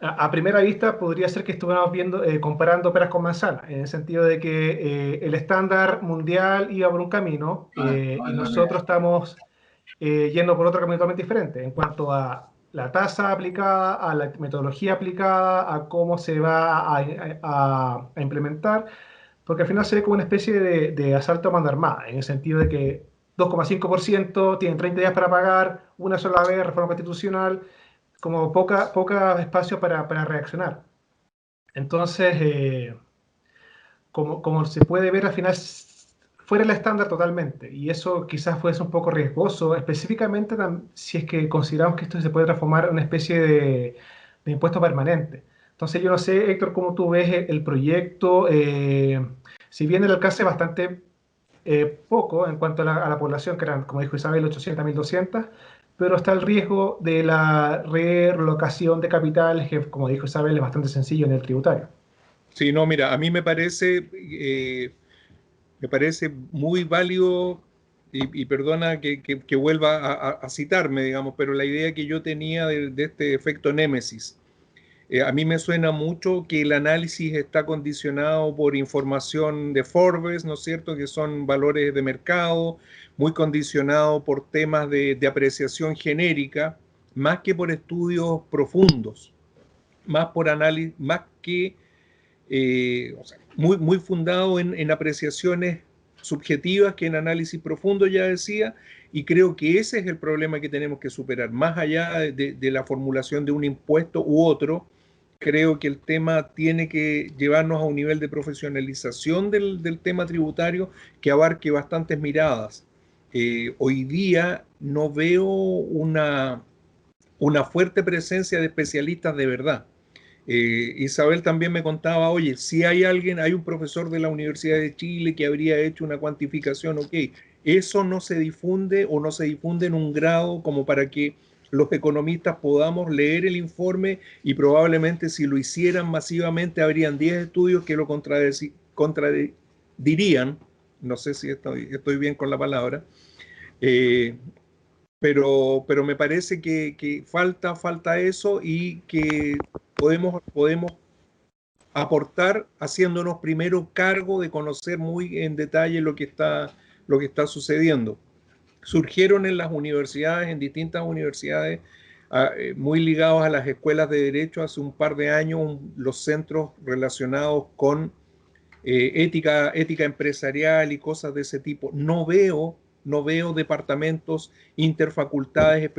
Speaker 1: A primera vista podría ser que estuviéramos viendo, comparando peras con manzanas, en el sentido de que el estándar mundial iba por un camino y nosotros estamos yendo por otro camino totalmente diferente en cuanto a la tasa aplicada, a la metodología aplicada, a cómo se va a implementar, porque al final se ve como una especie de asalto a mano armada, en el sentido de que 2,5% tienen 30 días para pagar, una sola vez, reforma constitucional, como poca espacio para reaccionar. Entonces, como se puede ver, al final fuera el estándar totalmente, y eso quizás fuese un poco riesgoso, específicamente si es que consideramos que esto se puede transformar en una especie de impuesto permanente. Entonces yo no sé, Héctor, cómo tú ves el proyecto, si bien el alcance es bastante poco en cuanto a la población, que eran, como dijo Isabel, 800, 1.200, pero está el riesgo de la relocación de capitales, que como dijo Isabel, es bastante sencillo en el tributario.
Speaker 2: Sí, no, mira, a mí me parece muy válido y perdona que vuelva a citarme, digamos, pero la idea que yo tenía de este efecto némesis, a mí me suena mucho que el análisis está condicionado por información de Forbes, ¿no es cierto?, que son valores de mercado, muy condicionado por temas de apreciación genérica, más que por estudios profundos, más por análisis, más que o sea, muy fundado en apreciaciones subjetivas que en análisis profundo, ya decía, y creo que ese es el problema que tenemos que superar. Más allá de la formulación de un impuesto u otro, creo que el tema tiene que llevarnos a un nivel de profesionalización del tema tributario que abarque bastantes miradas. Hoy día no veo una fuerte presencia de especialistas de verdad. Isabel también me contaba, oye, si hay un profesor de la Universidad de Chile que habría hecho una cuantificación, ok, eso no se difunde o no se difunde en un grado como para que los economistas podamos leer el informe, y probablemente si lo hicieran masivamente habrían 10 estudios que lo contradirían, no sé si estoy bien con la palabra, pero me parece que falta eso, y que podemos aportar haciéndonos primero cargo de conocer muy en detalle lo que está sucediendo. Surgieron en las universidades, en distintas universidades, muy ligados a las escuelas de derecho hace un par de años, los centros relacionados con ética empresarial y cosas de ese tipo. No veo departamentos interfacultades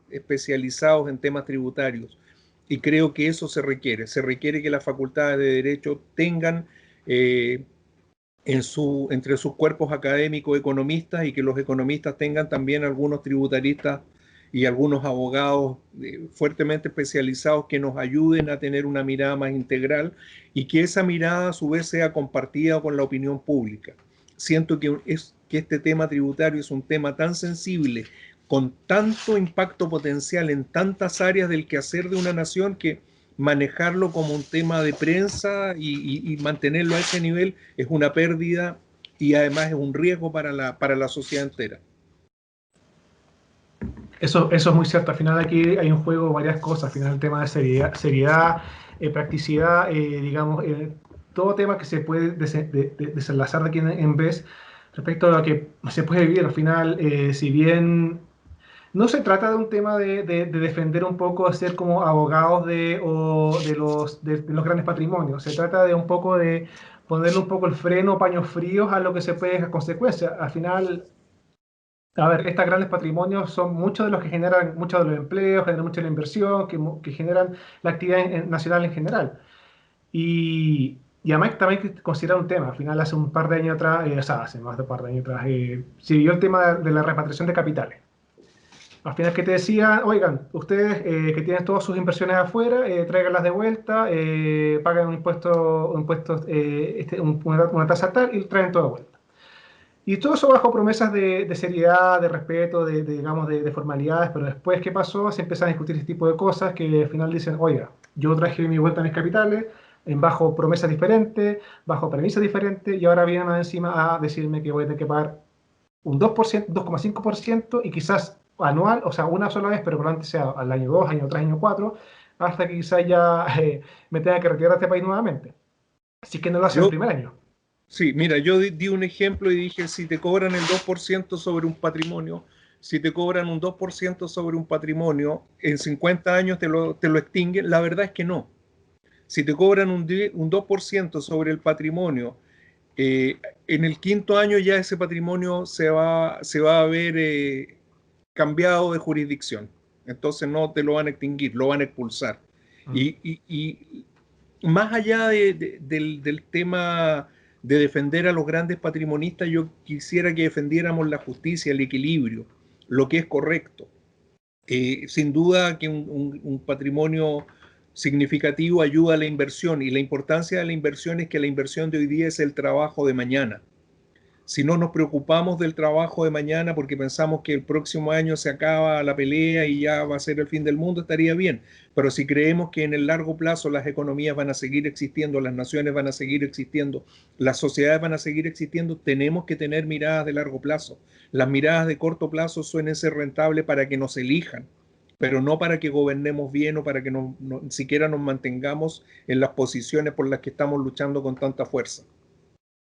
Speaker 2: especializados en temas tributarios. Y creo que eso se requiere que las facultades de derecho tengan entre sus cuerpos académicos economistas, y que los economistas tengan también algunos tributaristas y algunos abogados fuertemente especializados que nos ayuden a tener una mirada más integral, y que esa mirada a su vez sea compartida con la opinión pública. Siento que este tema tributario es un tema tan sensible, con tanto impacto potencial en tantas áreas del quehacer de una nación, que manejarlo como un tema de prensa y mantenerlo a ese nivel es una pérdida, y además es un riesgo para la sociedad entera.
Speaker 1: Eso es muy cierto. Al final aquí hay un juego, varias cosas. Al final el tema de seriedad, practicidad, digamos, todo tema que se puede desenlazar de aquí en vez respecto a lo que se puede vivir. Al final, si bien no se trata de un tema de defender un poco, ser como abogados de los grandes patrimonios. Se trata de un poco de ponerle un poco el freno, paños fríos a lo que se puede dejar consecuencias. Al final, a ver, estos grandes patrimonios son muchos de los que generan muchos de los empleos, generan mucha de la inversión, que generan la actividad nacional en general. Y además también hay que considerar un tema. Al final, hace un par de años atrás, o sea, hace más de un par de años atrás, se vio el tema de la repatriación de capitales. Al final que te decían, oigan, ustedes que tienen todas sus inversiones afuera, tráiganlas de vuelta, pagan una tasa tal y traen todo de vuelta. Y todo eso bajo promesas de seriedad, de respeto, digamos, de formalidades, pero después, ¿qué pasó? Se empiezan a discutir este tipo de cosas que al final dicen, oiga, yo traje mi vuelta a mis capitales, bajo promesas diferentes, bajo premisas diferentes, y ahora vienen encima a decirme que voy a tener que pagar un 2%, 2,5% y quizás anual, o sea, una sola vez, pero probablemente sea al año 2, año 3, año 4, hasta que quizás ya me tenga que retirar de este país nuevamente. Así que no lo hace el primer año.
Speaker 2: Sí, mira, yo di un ejemplo y dije, si te cobran el 2% sobre un patrimonio, si te cobran un 2% sobre un patrimonio, en 50 años te lo extinguen. La verdad es que no. Si te cobran un 2% sobre el patrimonio, en el quinto año ya ese patrimonio se va a ver cambiado de jurisdicción. Entonces no te lo van a extinguir, lo van a expulsar. Y más allá del tema de defender a los grandes patrimonistas, yo quisiera que defendiéramos la justicia, el equilibrio, lo que es correcto. Sin duda que un patrimonio significativo ayuda a la inversión, y la importancia de la inversión es que la inversión de hoy día es el trabajo de mañana. Si no nos preocupamos del trabajo de mañana porque pensamos que el próximo año se acaba la pelea y ya va a ser el fin del mundo, estaría bien. Pero si creemos que en el largo plazo las economías van a seguir existiendo, las naciones van a seguir existiendo, las sociedades van a seguir existiendo, tenemos que tener miradas de largo plazo. Las miradas de corto plazo suelen ser rentables para que nos elijan, pero no para que gobernemos bien o para que siquiera nos mantengamos en las posiciones por las que estamos luchando con tanta fuerza.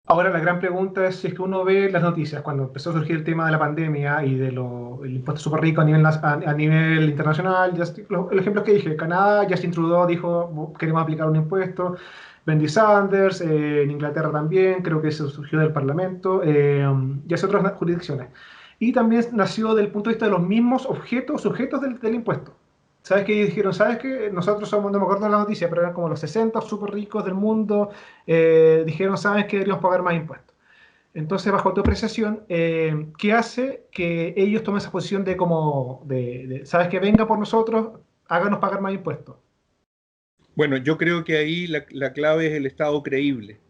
Speaker 1: Ahora la gran pregunta es si es que uno ve las noticias, cuando empezó a surgir el tema de la pandemia y del impuesto súper rico a nivel internacional, el ejemplo que dije, Canadá, Justin Trudeau dijo, queremos aplicar un impuesto, Bernie Sanders, en Inglaterra también, creo que eso surgió del Parlamento, y hace otras jurisdicciones. Y también nació del punto de vista de los mismos sujetos del impuesto. ¿Sabes qué? Dijeron, ¿sabes qué? Nosotros somos, no me acuerdo de la noticia, pero eran como los 60 súper ricos del mundo. Dijeron, ¿sabes qué? Deberíamos pagar más impuestos. Entonces, bajo tu apreciación, ¿qué hace que ellos tomen esa posición ¿sabes qué? Venga por nosotros, háganos pagar más impuestos?
Speaker 2: Bueno, yo creo que ahí la clave es el Estado creíble.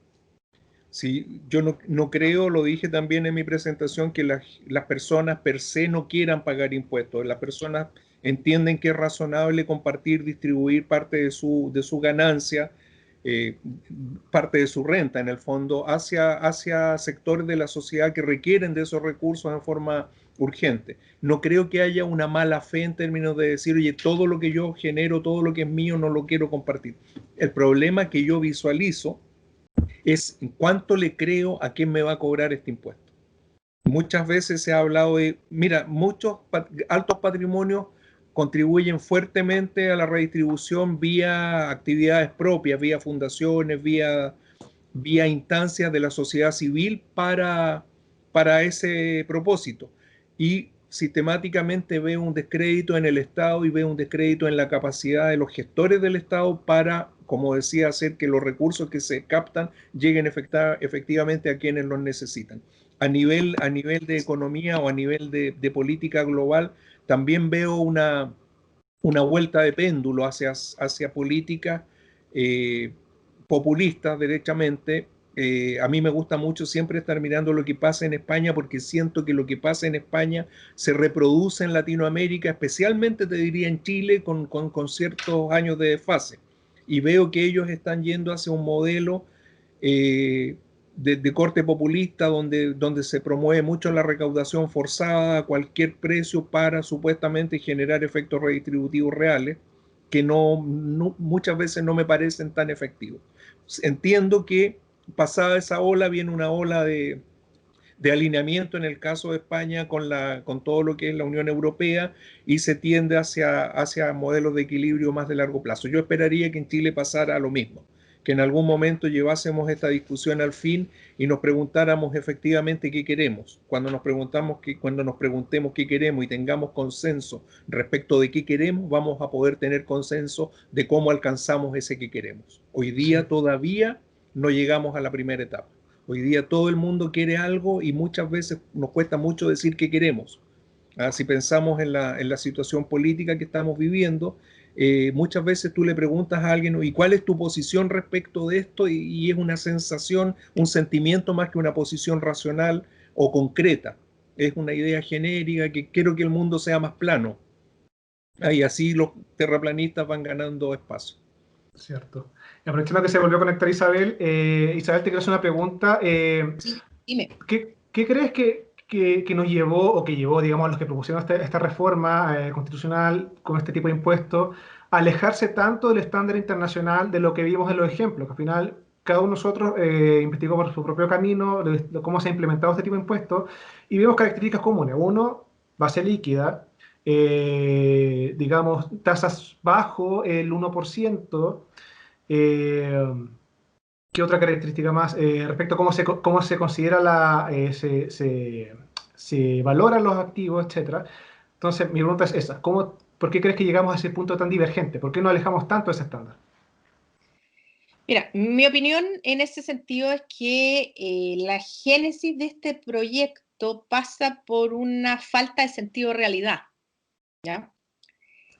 Speaker 2: Sí, yo no creo, lo dije también en mi presentación, que las personas per se no quieran pagar impuestos. Las personas entienden que es razonable compartir, distribuir parte de su ganancia, parte de su renta, en el fondo, hacia sectores de la sociedad que requieren de esos recursos en forma urgente. No creo que haya una mala fe en términos de decir, oye, todo lo que yo genero, todo lo que es mío, no lo quiero compartir. El problema que yo visualizo es cuánto le creo a quién me va a cobrar este impuesto. Muchas veces se ha hablado de, mira, muchos altos patrimonios contribuyen fuertemente a la redistribución vía actividades propias, vía fundaciones, vía instancias de la sociedad civil para ese propósito. Y sistemáticamente veo un descrédito en el Estado y veo un descrédito en la capacidad de los gestores del Estado para, como decía, hacer que los recursos que se captan lleguen efectivamente a quienes los necesitan. A nivel de economía o a nivel de política global, también veo una vuelta de péndulo hacia políticas populistas, derechamente. A mí me gusta mucho siempre estar mirando lo que pasa en España, porque siento que lo que pasa en España se reproduce en Latinoamérica, especialmente te diría en Chile, con ciertos años de desfase. Y veo que ellos están yendo hacia un modelo de corte populista, donde se promueve mucho la recaudación forzada a cualquier precio para supuestamente generar efectos redistributivos reales, que muchas veces no me parecen tan efectivos. Entiendo que pasada esa ola viene una ola de alineamiento en el caso de España con todo lo que es la Unión Europea, y se tiende hacia modelos de equilibrio más de largo plazo. Yo esperaría que en Chile pasara lo mismo, que en algún momento llevásemos esta discusión al fin y nos preguntáramos efectivamente qué queremos. Cuando nos preguntemos qué queremos y tengamos consenso respecto de qué queremos, vamos a poder tener consenso de cómo alcanzamos ese que queremos. Hoy día todavía no llegamos a la primera etapa. Hoy día todo el mundo quiere algo y muchas veces nos cuesta mucho decir qué queremos. Si pensamos en la situación política que estamos viviendo, muchas veces tú le preguntas a alguien, ¿y cuál es tu posición respecto de esto? Y es una sensación, un sentimiento más que una posición racional o concreta. Es una idea genérica que quiero que el mundo sea más plano. Y así los terraplanistas van ganando espacio.
Speaker 1: Cierto. Y aprovechando que se volvió a conectar Isabel, Isabel, te quiero hacer una pregunta.
Speaker 3: Sí, dime.
Speaker 1: ¿Qué crees que nos llevó, o que llevó, digamos, a los que propusieron esta reforma constitucional con este tipo de impuestos, a alejarse tanto del estándar internacional de lo que vimos en los ejemplos? Que al final cada uno de nosotros investigó por su propio camino cómo se ha implementado este tipo de impuestos y vimos características comunes. Uno, base líquida, digamos, tasas bajo el 1%. ¿Qué otra característica más? Respecto a cómo se considera se valoran los activos, etcétera. Entonces, mi pregunta es esa. ¿Por qué crees que llegamos a ese punto tan divergente? ¿Por qué nos alejamos tanto de ese estándar?
Speaker 3: Mira, mi opinión en ese sentido es que la génesis de este proyecto pasa por una falta de sentido de realidad, ¿ya?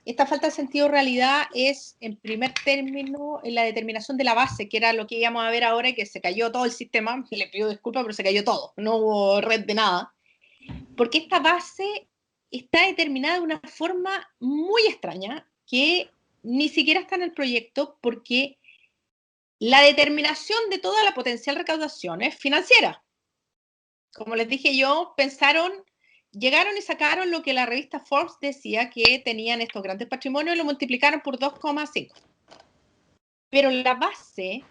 Speaker 3: Esta falta de sentido de realidad es, en primer término, en la determinación de la base, que era lo que íbamos a ver ahora, y que se cayó todo el sistema. Le pido disculpas, pero se cayó todo. No hubo red de nada. Porque esta base está determinada de una forma muy extraña, que ni siquiera está en el proyecto, porque la determinación de toda la potencial recaudación es financiera. Como les dije yo, llegaron y sacaron lo que la revista Forbes decía que tenían estos grandes patrimonios y lo multiplicaron por 2,5. Pero la base,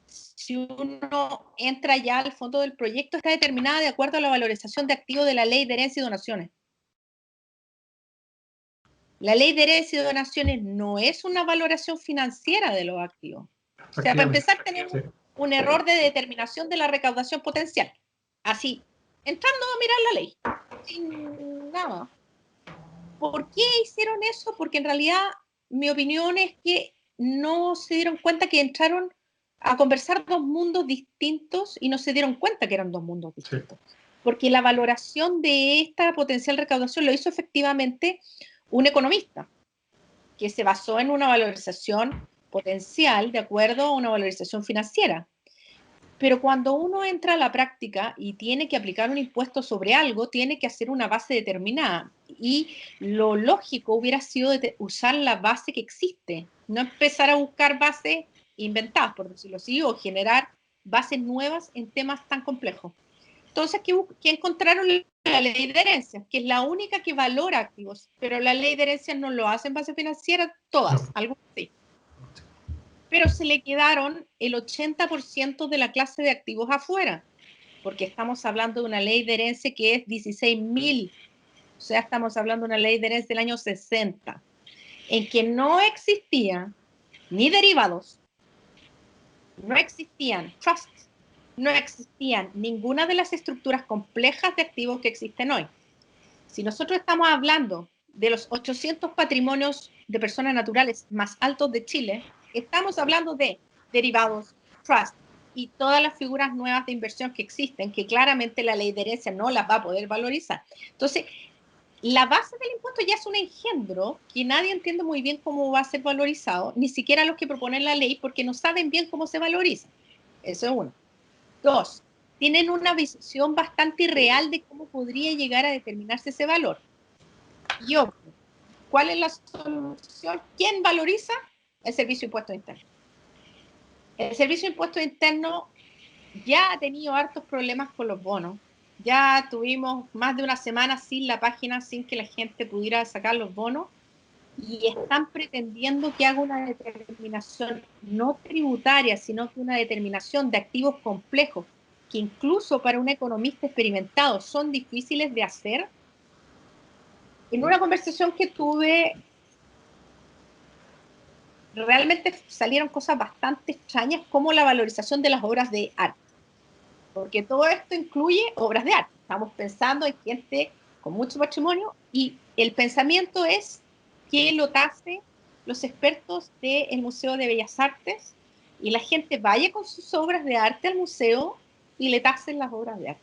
Speaker 3: si uno entra ya al fondo del proyecto, está determinada de acuerdo a la valorización de activos de la Ley de Herencia y Donaciones. La Ley de Herencia y Donaciones no es una valoración financiera de los activos. O sea, para empezar, tenemos un error de determinación de la recaudación potencial. Así, entrando a mirar la ley, sin nada. ¿Por qué hicieron eso? Porque en realidad mi opinión es que no se dieron cuenta que entraron a conversar dos mundos distintos y no se dieron cuenta que eran dos mundos distintos. Sí. Porque la valoración de esta potencial recaudación lo hizo efectivamente un economista que se basó en una valorización potencial de acuerdo a una valorización financiera. Pero cuando uno entra a la práctica y tiene que aplicar un impuesto sobre algo, tiene que hacer una base determinada. Y lo lógico hubiera sido usar la base que existe, no empezar a buscar bases inventadas, por decirlo así, o generar bases nuevas en temas tan complejos. Entonces, ¿qué encontraron? La ley de herencias, que es la única que valora activos, pero la ley de herencias no lo hace en base financiera, todas, algunas sí. Pero se le quedaron el 80% de la clase de activos afuera, porque estamos hablando de una ley de herencia que es 16.000, o sea, estamos hablando de una ley de herencia del año 60, en que no existían ni derivados, no existían trusts, no existían ninguna de las estructuras complejas de activos que existen hoy. Si nosotros estamos hablando de los 800 patrimonios de personas naturales más altos de Chile, estamos hablando de derivados, trusts y todas las figuras nuevas de inversión que existen, que claramente la ley de herencia no las va a poder valorizar. Entonces, la base del impuesto ya es un engendro que nadie entiende muy bien cómo va a ser valorizado, ni siquiera los que proponen la ley, porque no saben bien cómo se valoriza. Eso es uno. Dos, tienen una visión bastante irreal de cómo podría llegar a determinarse ese valor. Y otro, ¿cuál es la solución? ¿Quién valoriza? El Servicio de Impuestos Internos. El Servicio de Impuestos Internos ya ha tenido hartos problemas con los bonos. Ya tuvimos más de una semana sin la página, sin que la gente pudiera sacar los bonos, y están pretendiendo que haga una determinación no tributaria, sino que una determinación de activos complejos, que incluso para un economista experimentado son difíciles de hacer. En una conversación que tuve, realmente salieron cosas bastante extrañas, como la valorización de las obras de arte. Porque todo esto incluye obras de arte. Estamos pensando en gente con mucho patrimonio y el pensamiento es que lo tasen los expertos del Museo de Bellas Artes y la gente vaya con sus obras de arte al museo y le tasen las obras de arte.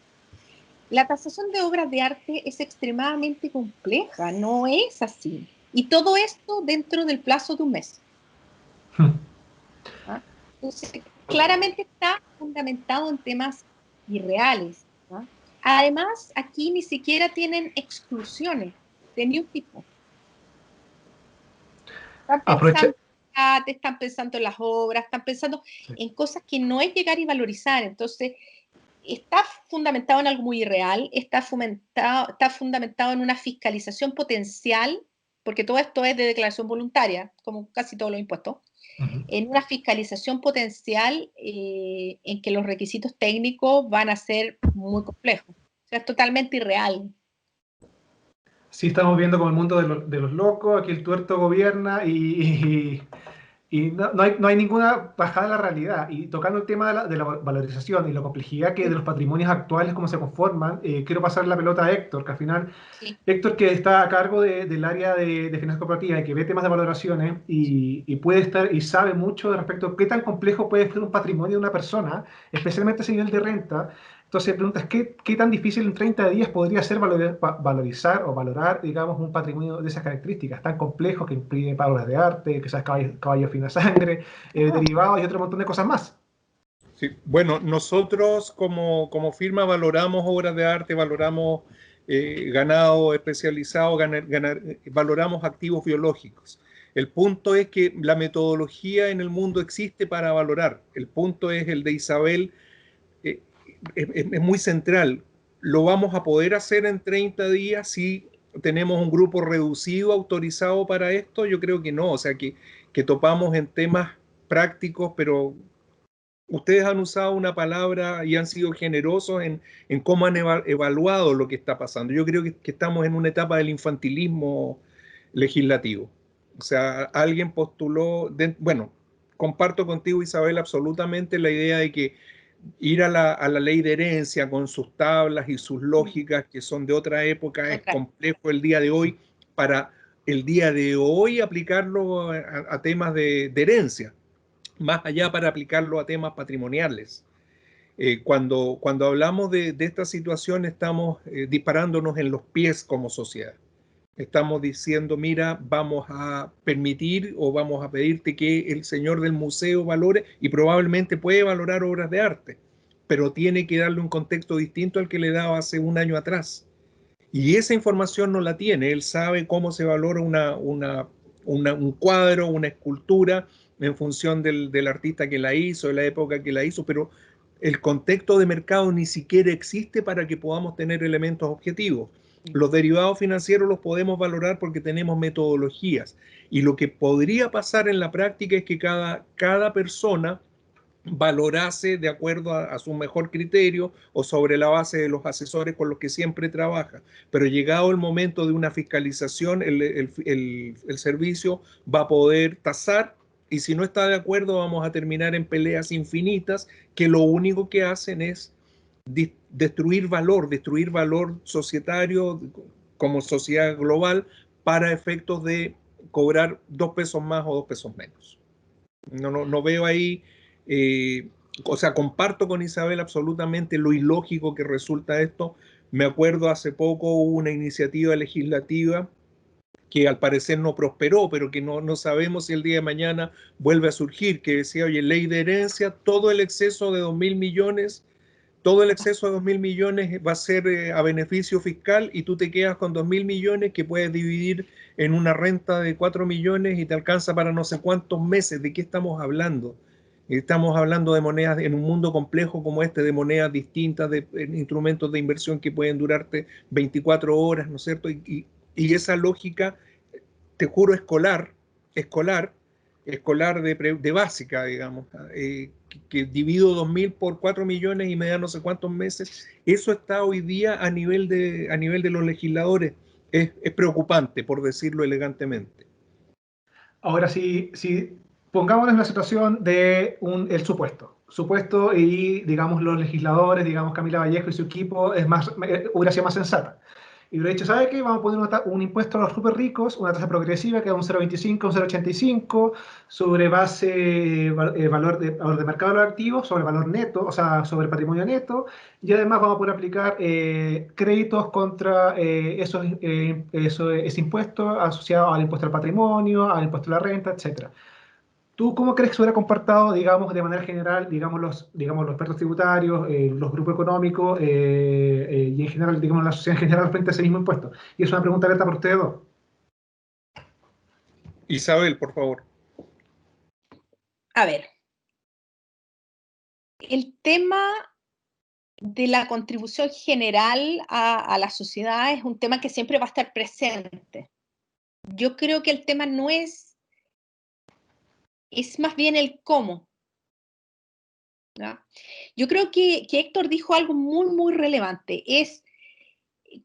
Speaker 3: La tasación de obras de arte es extremadamente compleja, no es así. Y todo esto dentro del plazo de un mes. ¿Ah? Entonces, claramente está fundamentado en temas irreales. ¿No? Además, aquí ni siquiera tienen exclusiones de ningún tipo. Están pensando en las obras, están pensando en cosas que no es llegar y valorizar. Entonces, está fundamentado en algo muy irreal, está fundamentado en una fiscalización potencial, porque todo esto es de declaración voluntaria, como casi todos los impuestos. En una fiscalización potencial en que los requisitos técnicos van a ser muy complejos. O sea, es totalmente irreal.
Speaker 1: Sí, estamos viendo como el mundo de los locos, aquí el tuerto gobierna y no hay ninguna bajada de la realidad. Y tocando el tema de la valorización y la complejidad que de los patrimonios actuales, cómo se conforman, quiero pasar la pelota a Héctor, que al final,
Speaker 3: Sí.
Speaker 1: Héctor, que está a cargo del área de finanzas corporativas y que ve temas de valoraciones y puede estar y sabe mucho respecto a qué tan complejo puede ser un patrimonio de una persona, especialmente ese nivel de renta. Entonces, preguntas, ¿qué tan difícil en 30 días podría ser valorizar o valorar, digamos, un patrimonio de esas características tan complejos que implique obras de arte, quizás caballos fina sangre, derivados y otro montón de cosas más?
Speaker 2: Sí. Bueno, nosotros como firma valoramos obras de arte, valoramos ganado especializado, valoramos activos biológicos. El punto es que la metodología en el mundo existe para valorar. El punto es el de Isabel, es muy central. ¿Lo vamos a poder hacer en 30 días si tenemos un grupo reducido autorizado para esto? Yo creo que no, o sea que topamos en temas prácticos, pero ustedes han usado una palabra y han sido generosos en cómo han evaluado lo que está pasando. Yo creo que estamos en una etapa del infantilismo legislativo. O sea, alguien postuló, bueno, comparto contigo, Isabel, absolutamente la idea de que ir a la ley de herencia con sus tablas y sus lógicas que son de otra época es complejo el día de hoy para el día de hoy aplicarlo a temas de herencia, más allá para aplicarlo a temas patrimoniales. Cuando hablamos de esta situación estamos disparándonos en los pies como sociedad. Estamos diciendo, mira, vamos a permitir o vamos a pedirte que el señor del museo valore, y probablemente puede valorar obras de arte, pero tiene que darle un contexto distinto al que le daba hace un año atrás. Y esa información no la tiene. Él sabe cómo se valora un cuadro, una escultura, en función del artista que la hizo, de la época que la hizo, pero el contexto de mercado ni siquiera existe para que podamos tener elementos objetivos. Los derivados financieros los podemos valorar porque tenemos metodologías. Y lo que podría pasar en la práctica es que cada persona valorase de acuerdo a su mejor criterio o sobre la base de los asesores con los que siempre trabaja. Pero llegado el momento de una fiscalización, el servicio va a poder tasar, y si no está de acuerdo vamos a terminar en peleas infinitas que lo único que hacen es destruir valor societario como sociedad global para efectos de cobrar 2 pesos más o 2 pesos menos. No veo ahí, o sea, comparto con Isabel absolutamente lo ilógico que resulta esto. Me acuerdo hace poco hubo una iniciativa legislativa que al parecer no prosperó, pero que no sabemos si el día de mañana vuelve a surgir, que decía, oye, ley de herencia, todo el exceso de 2.000 millones, todo el exceso de 2.000 millones va a ser a beneficio fiscal y tú te quedas con 2.000 millones que puedes dividir en una renta de 4 millones y te alcanza para no sé cuántos meses. ¿De qué estamos hablando? Estamos hablando de monedas en un mundo complejo como este, de monedas distintas, de instrumentos de inversión que pueden durarte 24 horas, ¿no es cierto? Y esa lógica, te juro, escolar de básica, digamos, que divido 2.000 por 4 millones y me da no sé cuántos meses, eso está hoy día a nivel de los legisladores. Es preocupante, por decirlo elegantemente.
Speaker 1: Ahora, si pongámonos en la situación de el supuesto y, digamos, los legisladores, digamos, Camila Vallejo y su equipo, hubiera sido más sensata. Y hubiera dicho, ¿sabe qué? Vamos a poner un impuesto a los súper ricos, una tasa progresiva que es un 0,25, un 0,85, sobre base valor de mercado de los activos, sobre valor neto, o sea, sobre patrimonio neto, y además vamos a poder aplicar créditos contra ese impuesto asociado al impuesto al patrimonio, al impuesto a la renta, etc. ¿Tú cómo crees que se hubiera comportado, digamos, de manera general, digamos, los expertos tributarios, los grupos económicos y en general, digamos, la sociedad en general frente a ese mismo impuesto? Y es una pregunta abierta por ustedes dos.
Speaker 2: Isabel, por favor.
Speaker 3: A ver, el tema de la contribución general a la sociedad es un tema que siempre va a estar presente. Yo creo que el tema no es más bien el cómo. ¿Ya? Yo creo que Héctor dijo algo muy, muy relevante. Es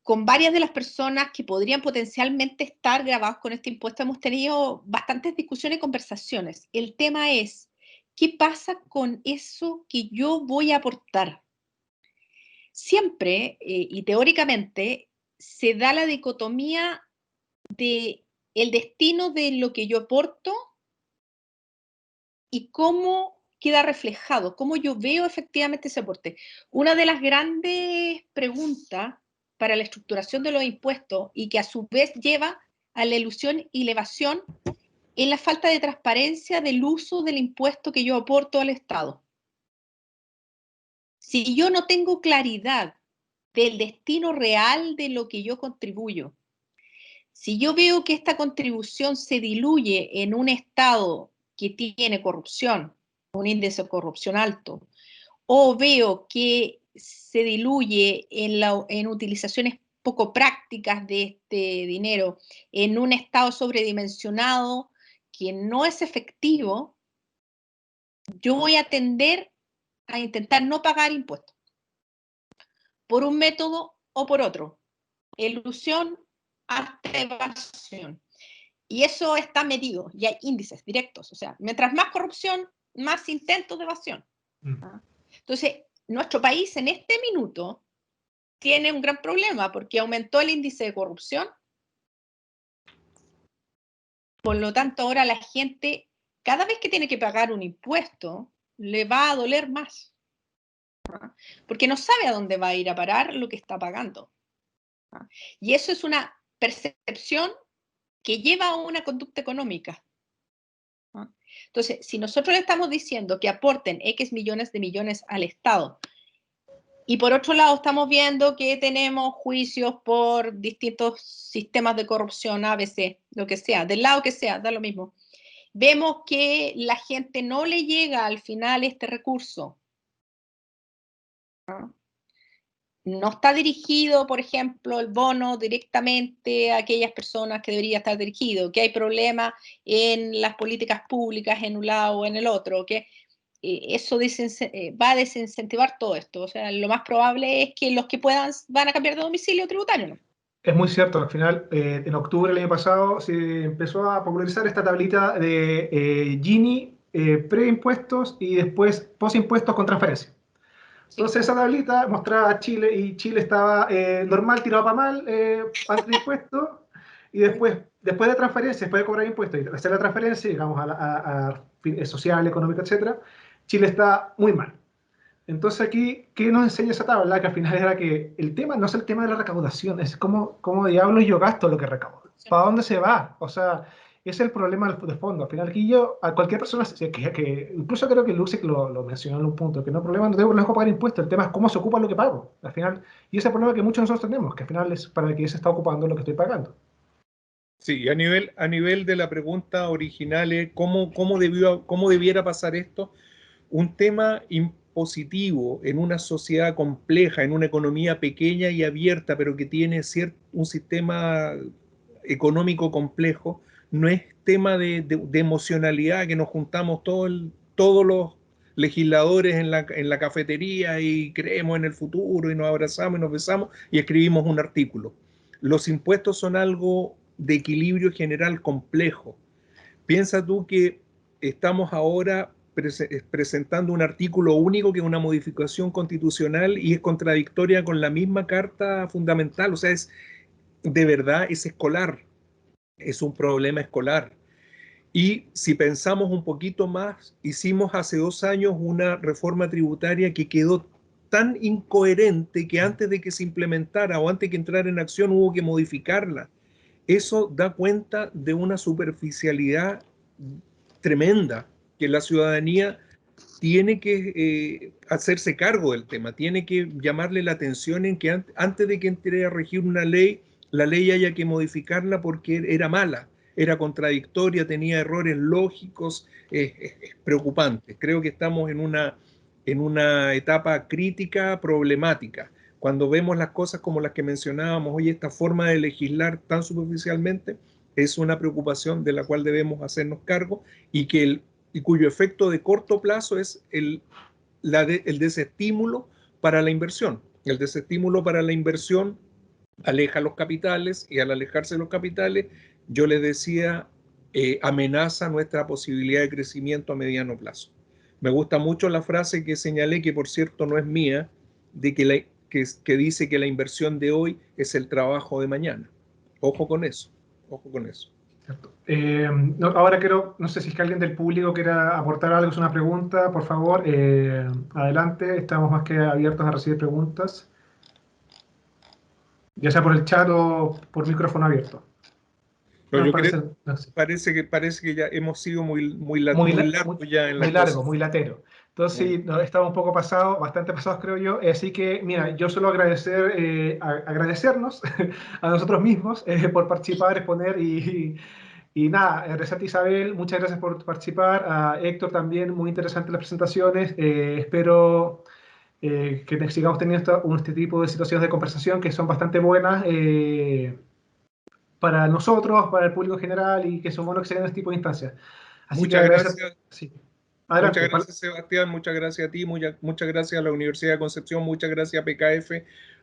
Speaker 3: con varias de las personas que podrían potencialmente estar grabadas con este impuesto, hemos tenido bastantes discusiones y conversaciones. El tema es, ¿qué pasa con eso que yo voy a aportar? Siempre y teóricamente se da la dicotomía de el destino de lo que yo aporto y cómo queda reflejado, cómo yo veo efectivamente ese aporte. Una de las grandes preguntas para la estructuración de los impuestos y que a su vez lleva a la elusión y la evasión es la falta de transparencia del uso del impuesto que yo aporto al Estado. Si yo no tengo claridad del destino real de lo que yo contribuyo, si yo veo que esta contribución se diluye en un Estado que tiene corrupción, un índice de corrupción alto, o veo que se diluye en utilizaciones poco prácticas de este dinero en un Estado sobredimensionado que no es efectivo, yo voy a tender a intentar no pagar impuestos, por un método o por otro. Elusión hasta evasión. Y eso está medido, y hay índices directos. O sea, mientras más corrupción, más intentos de evasión. Entonces, nuestro país en este minuto tiene un gran problema porque aumentó el índice de corrupción. Por lo tanto, ahora la gente, cada vez que tiene que pagar un impuesto, le va a doler más. Porque no sabe a dónde va a ir a parar lo que está pagando. Y eso es una percepción que lleva a una conducta económica. Entonces, si nosotros le estamos diciendo que aporten X millones de millones al Estado, y por otro lado estamos viendo que tenemos juicios por distintos sistemas de corrupción, ABC, lo que sea, del lado que sea, da lo mismo, vemos que la gente no le llega al final este recurso, No está dirigido, por ejemplo, el bono directamente a aquellas personas que debería estar dirigido, que hay problemas en las políticas públicas en un lado o en el otro, que eso va a desincentivar todo esto. O sea, lo más probable es que los que puedan van a cambiar de domicilio tributario, ¿no?
Speaker 1: Es muy cierto, al final, en octubre del año pasado se empezó a popularizar esta tablita de Gini, preimpuestos y después postimpuestos con transferencia. Entonces esa tablita mostraba a Chile y Chile estaba normal, tirado para mal, antes de impuestos, y después de transferencia, después de cobrar impuestos y hacer la transferencia, digamos, a social, económico, etcétera, Chile está muy mal. Entonces aquí, ¿qué nos enseña esa tabla? Que al final era que el tema no es el tema de la recaudación, es cómo diablos yo gasto lo que recaudo. ¿Para dónde se va? O sea, ese es el problema de fondo. Al final aquí yo, a cualquier persona, incluso creo que Luxic lo mencionó en un punto, que no, no tengo problema con pagar impuestos, el tema es cómo se ocupa lo que pago. Al final, y ese es el problema que muchos de nosotros tenemos, que al final es para qué se está ocupando lo que estoy pagando.
Speaker 2: Sí, a nivel de la pregunta original, ¿cómo debiera pasar esto? Un tema impositivo en una sociedad compleja, en una economía pequeña y abierta, pero que tiene un sistema económico complejo, no es tema de emocionalidad, que nos juntamos todos los legisladores en la cafetería y creemos en el futuro y nos abrazamos y nos besamos y escribimos un artículo. Los impuestos son algo de equilibrio general complejo. Piensa tú que estamos ahora presentando un artículo único que es una modificación constitucional y es contradictoria con la misma carta fundamental. O sea, de verdad es escolar, es un problema escolar. Y si pensamos un poquito más, hicimos hace 2 años una reforma tributaria que quedó tan incoherente que antes de que se implementara o antes de que entrara en acción hubo que modificarla. Eso da cuenta de una superficialidad tremenda, que la ciudadanía tiene que hacerse cargo del tema, tiene que llamarle la atención en que antes de que entre a regir una ley, la ley haya que modificarla porque era mala, era contradictoria, tenía errores lógicos, preocupantes. Creo que estamos en una etapa crítica, problemática. Cuando vemos las cosas como las que mencionábamos hoy, esta forma de legislar tan superficialmente, es una preocupación de la cual debemos hacernos cargo y cuyo efecto de corto plazo es el desestímulo para la inversión. El desestímulo para la inversión aleja los capitales y al alejarse los capitales, yo les decía, amenaza nuestra posibilidad de crecimiento a mediano plazo. Me gusta mucho la frase que señalé, que por cierto no es mía, de que dice que la inversión de hoy es el trabajo de mañana. Ojo con eso, ojo con eso.
Speaker 1: Ahora no sé si es que alguien del público quiera aportar algo, es una pregunta, por favor, adelante, estamos más que abiertos a recibir preguntas, ya sea por el chat o por micrófono abierto.
Speaker 2: No, yo creo, no sé. Parece que ya hemos sido muy largo ya en la cosa.
Speaker 1: Muy latero. Entonces, sí, estamos un poco pasados, bastante pasados creo yo, así que, mira, yo solo agradecernos a nosotros mismos por participar, exponer y nada, gracias a Isabel, muchas gracias por participar, a Héctor también, muy interesantes las presentaciones, espero que sigamos teniendo este tipo de situaciones de conversación que son bastante buenas para nosotros, para el público en general y que son buenos que se den este tipo de instancias. Así
Speaker 2: muchas
Speaker 1: que
Speaker 2: gracias.
Speaker 1: Sí.
Speaker 2: Adelante. Muchas gracias, Sebastián, muchas gracias a ti, muchas gracias a la Universidad de Concepción, muchas gracias a PKF,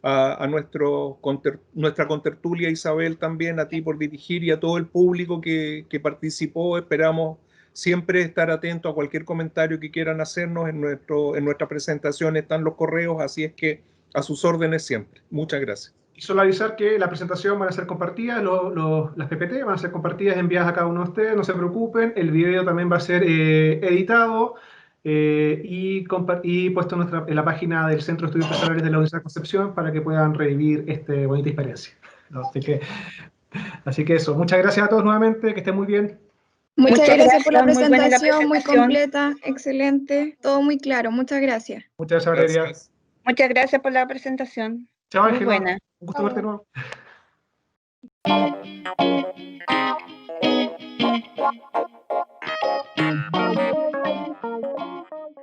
Speaker 2: a nuestra contertulia Isabel también, a ti por dirigir y a todo el público que participó. Esperamos siempre estar atentos a cualquier comentario que quieran hacernos en nuestra presentación, están los correos, así es que a sus órdenes siempre. Muchas gracias.
Speaker 1: Y solo avisar que la presentación van a ser compartidas, las PPT van a ser compartidas, enviadas a cada uno de ustedes, no se preocupen, el video también va a ser editado y puesto en la página del Centro de Estudios Empresariales de la Universidad de Concepción para que puedan revivir esta bonita experiencia. ¿No? Así que eso, muchas gracias a todos nuevamente, que estén muy bien.
Speaker 4: Muchas gracias por la presentación, muy completa, excelente, todo muy claro, muchas gracias.
Speaker 1: Muchas gracias, Valeria.
Speaker 5: Muchas gracias por la presentación.
Speaker 1: Chao,
Speaker 5: muy buena.
Speaker 1: Un gusto verte de nuevo.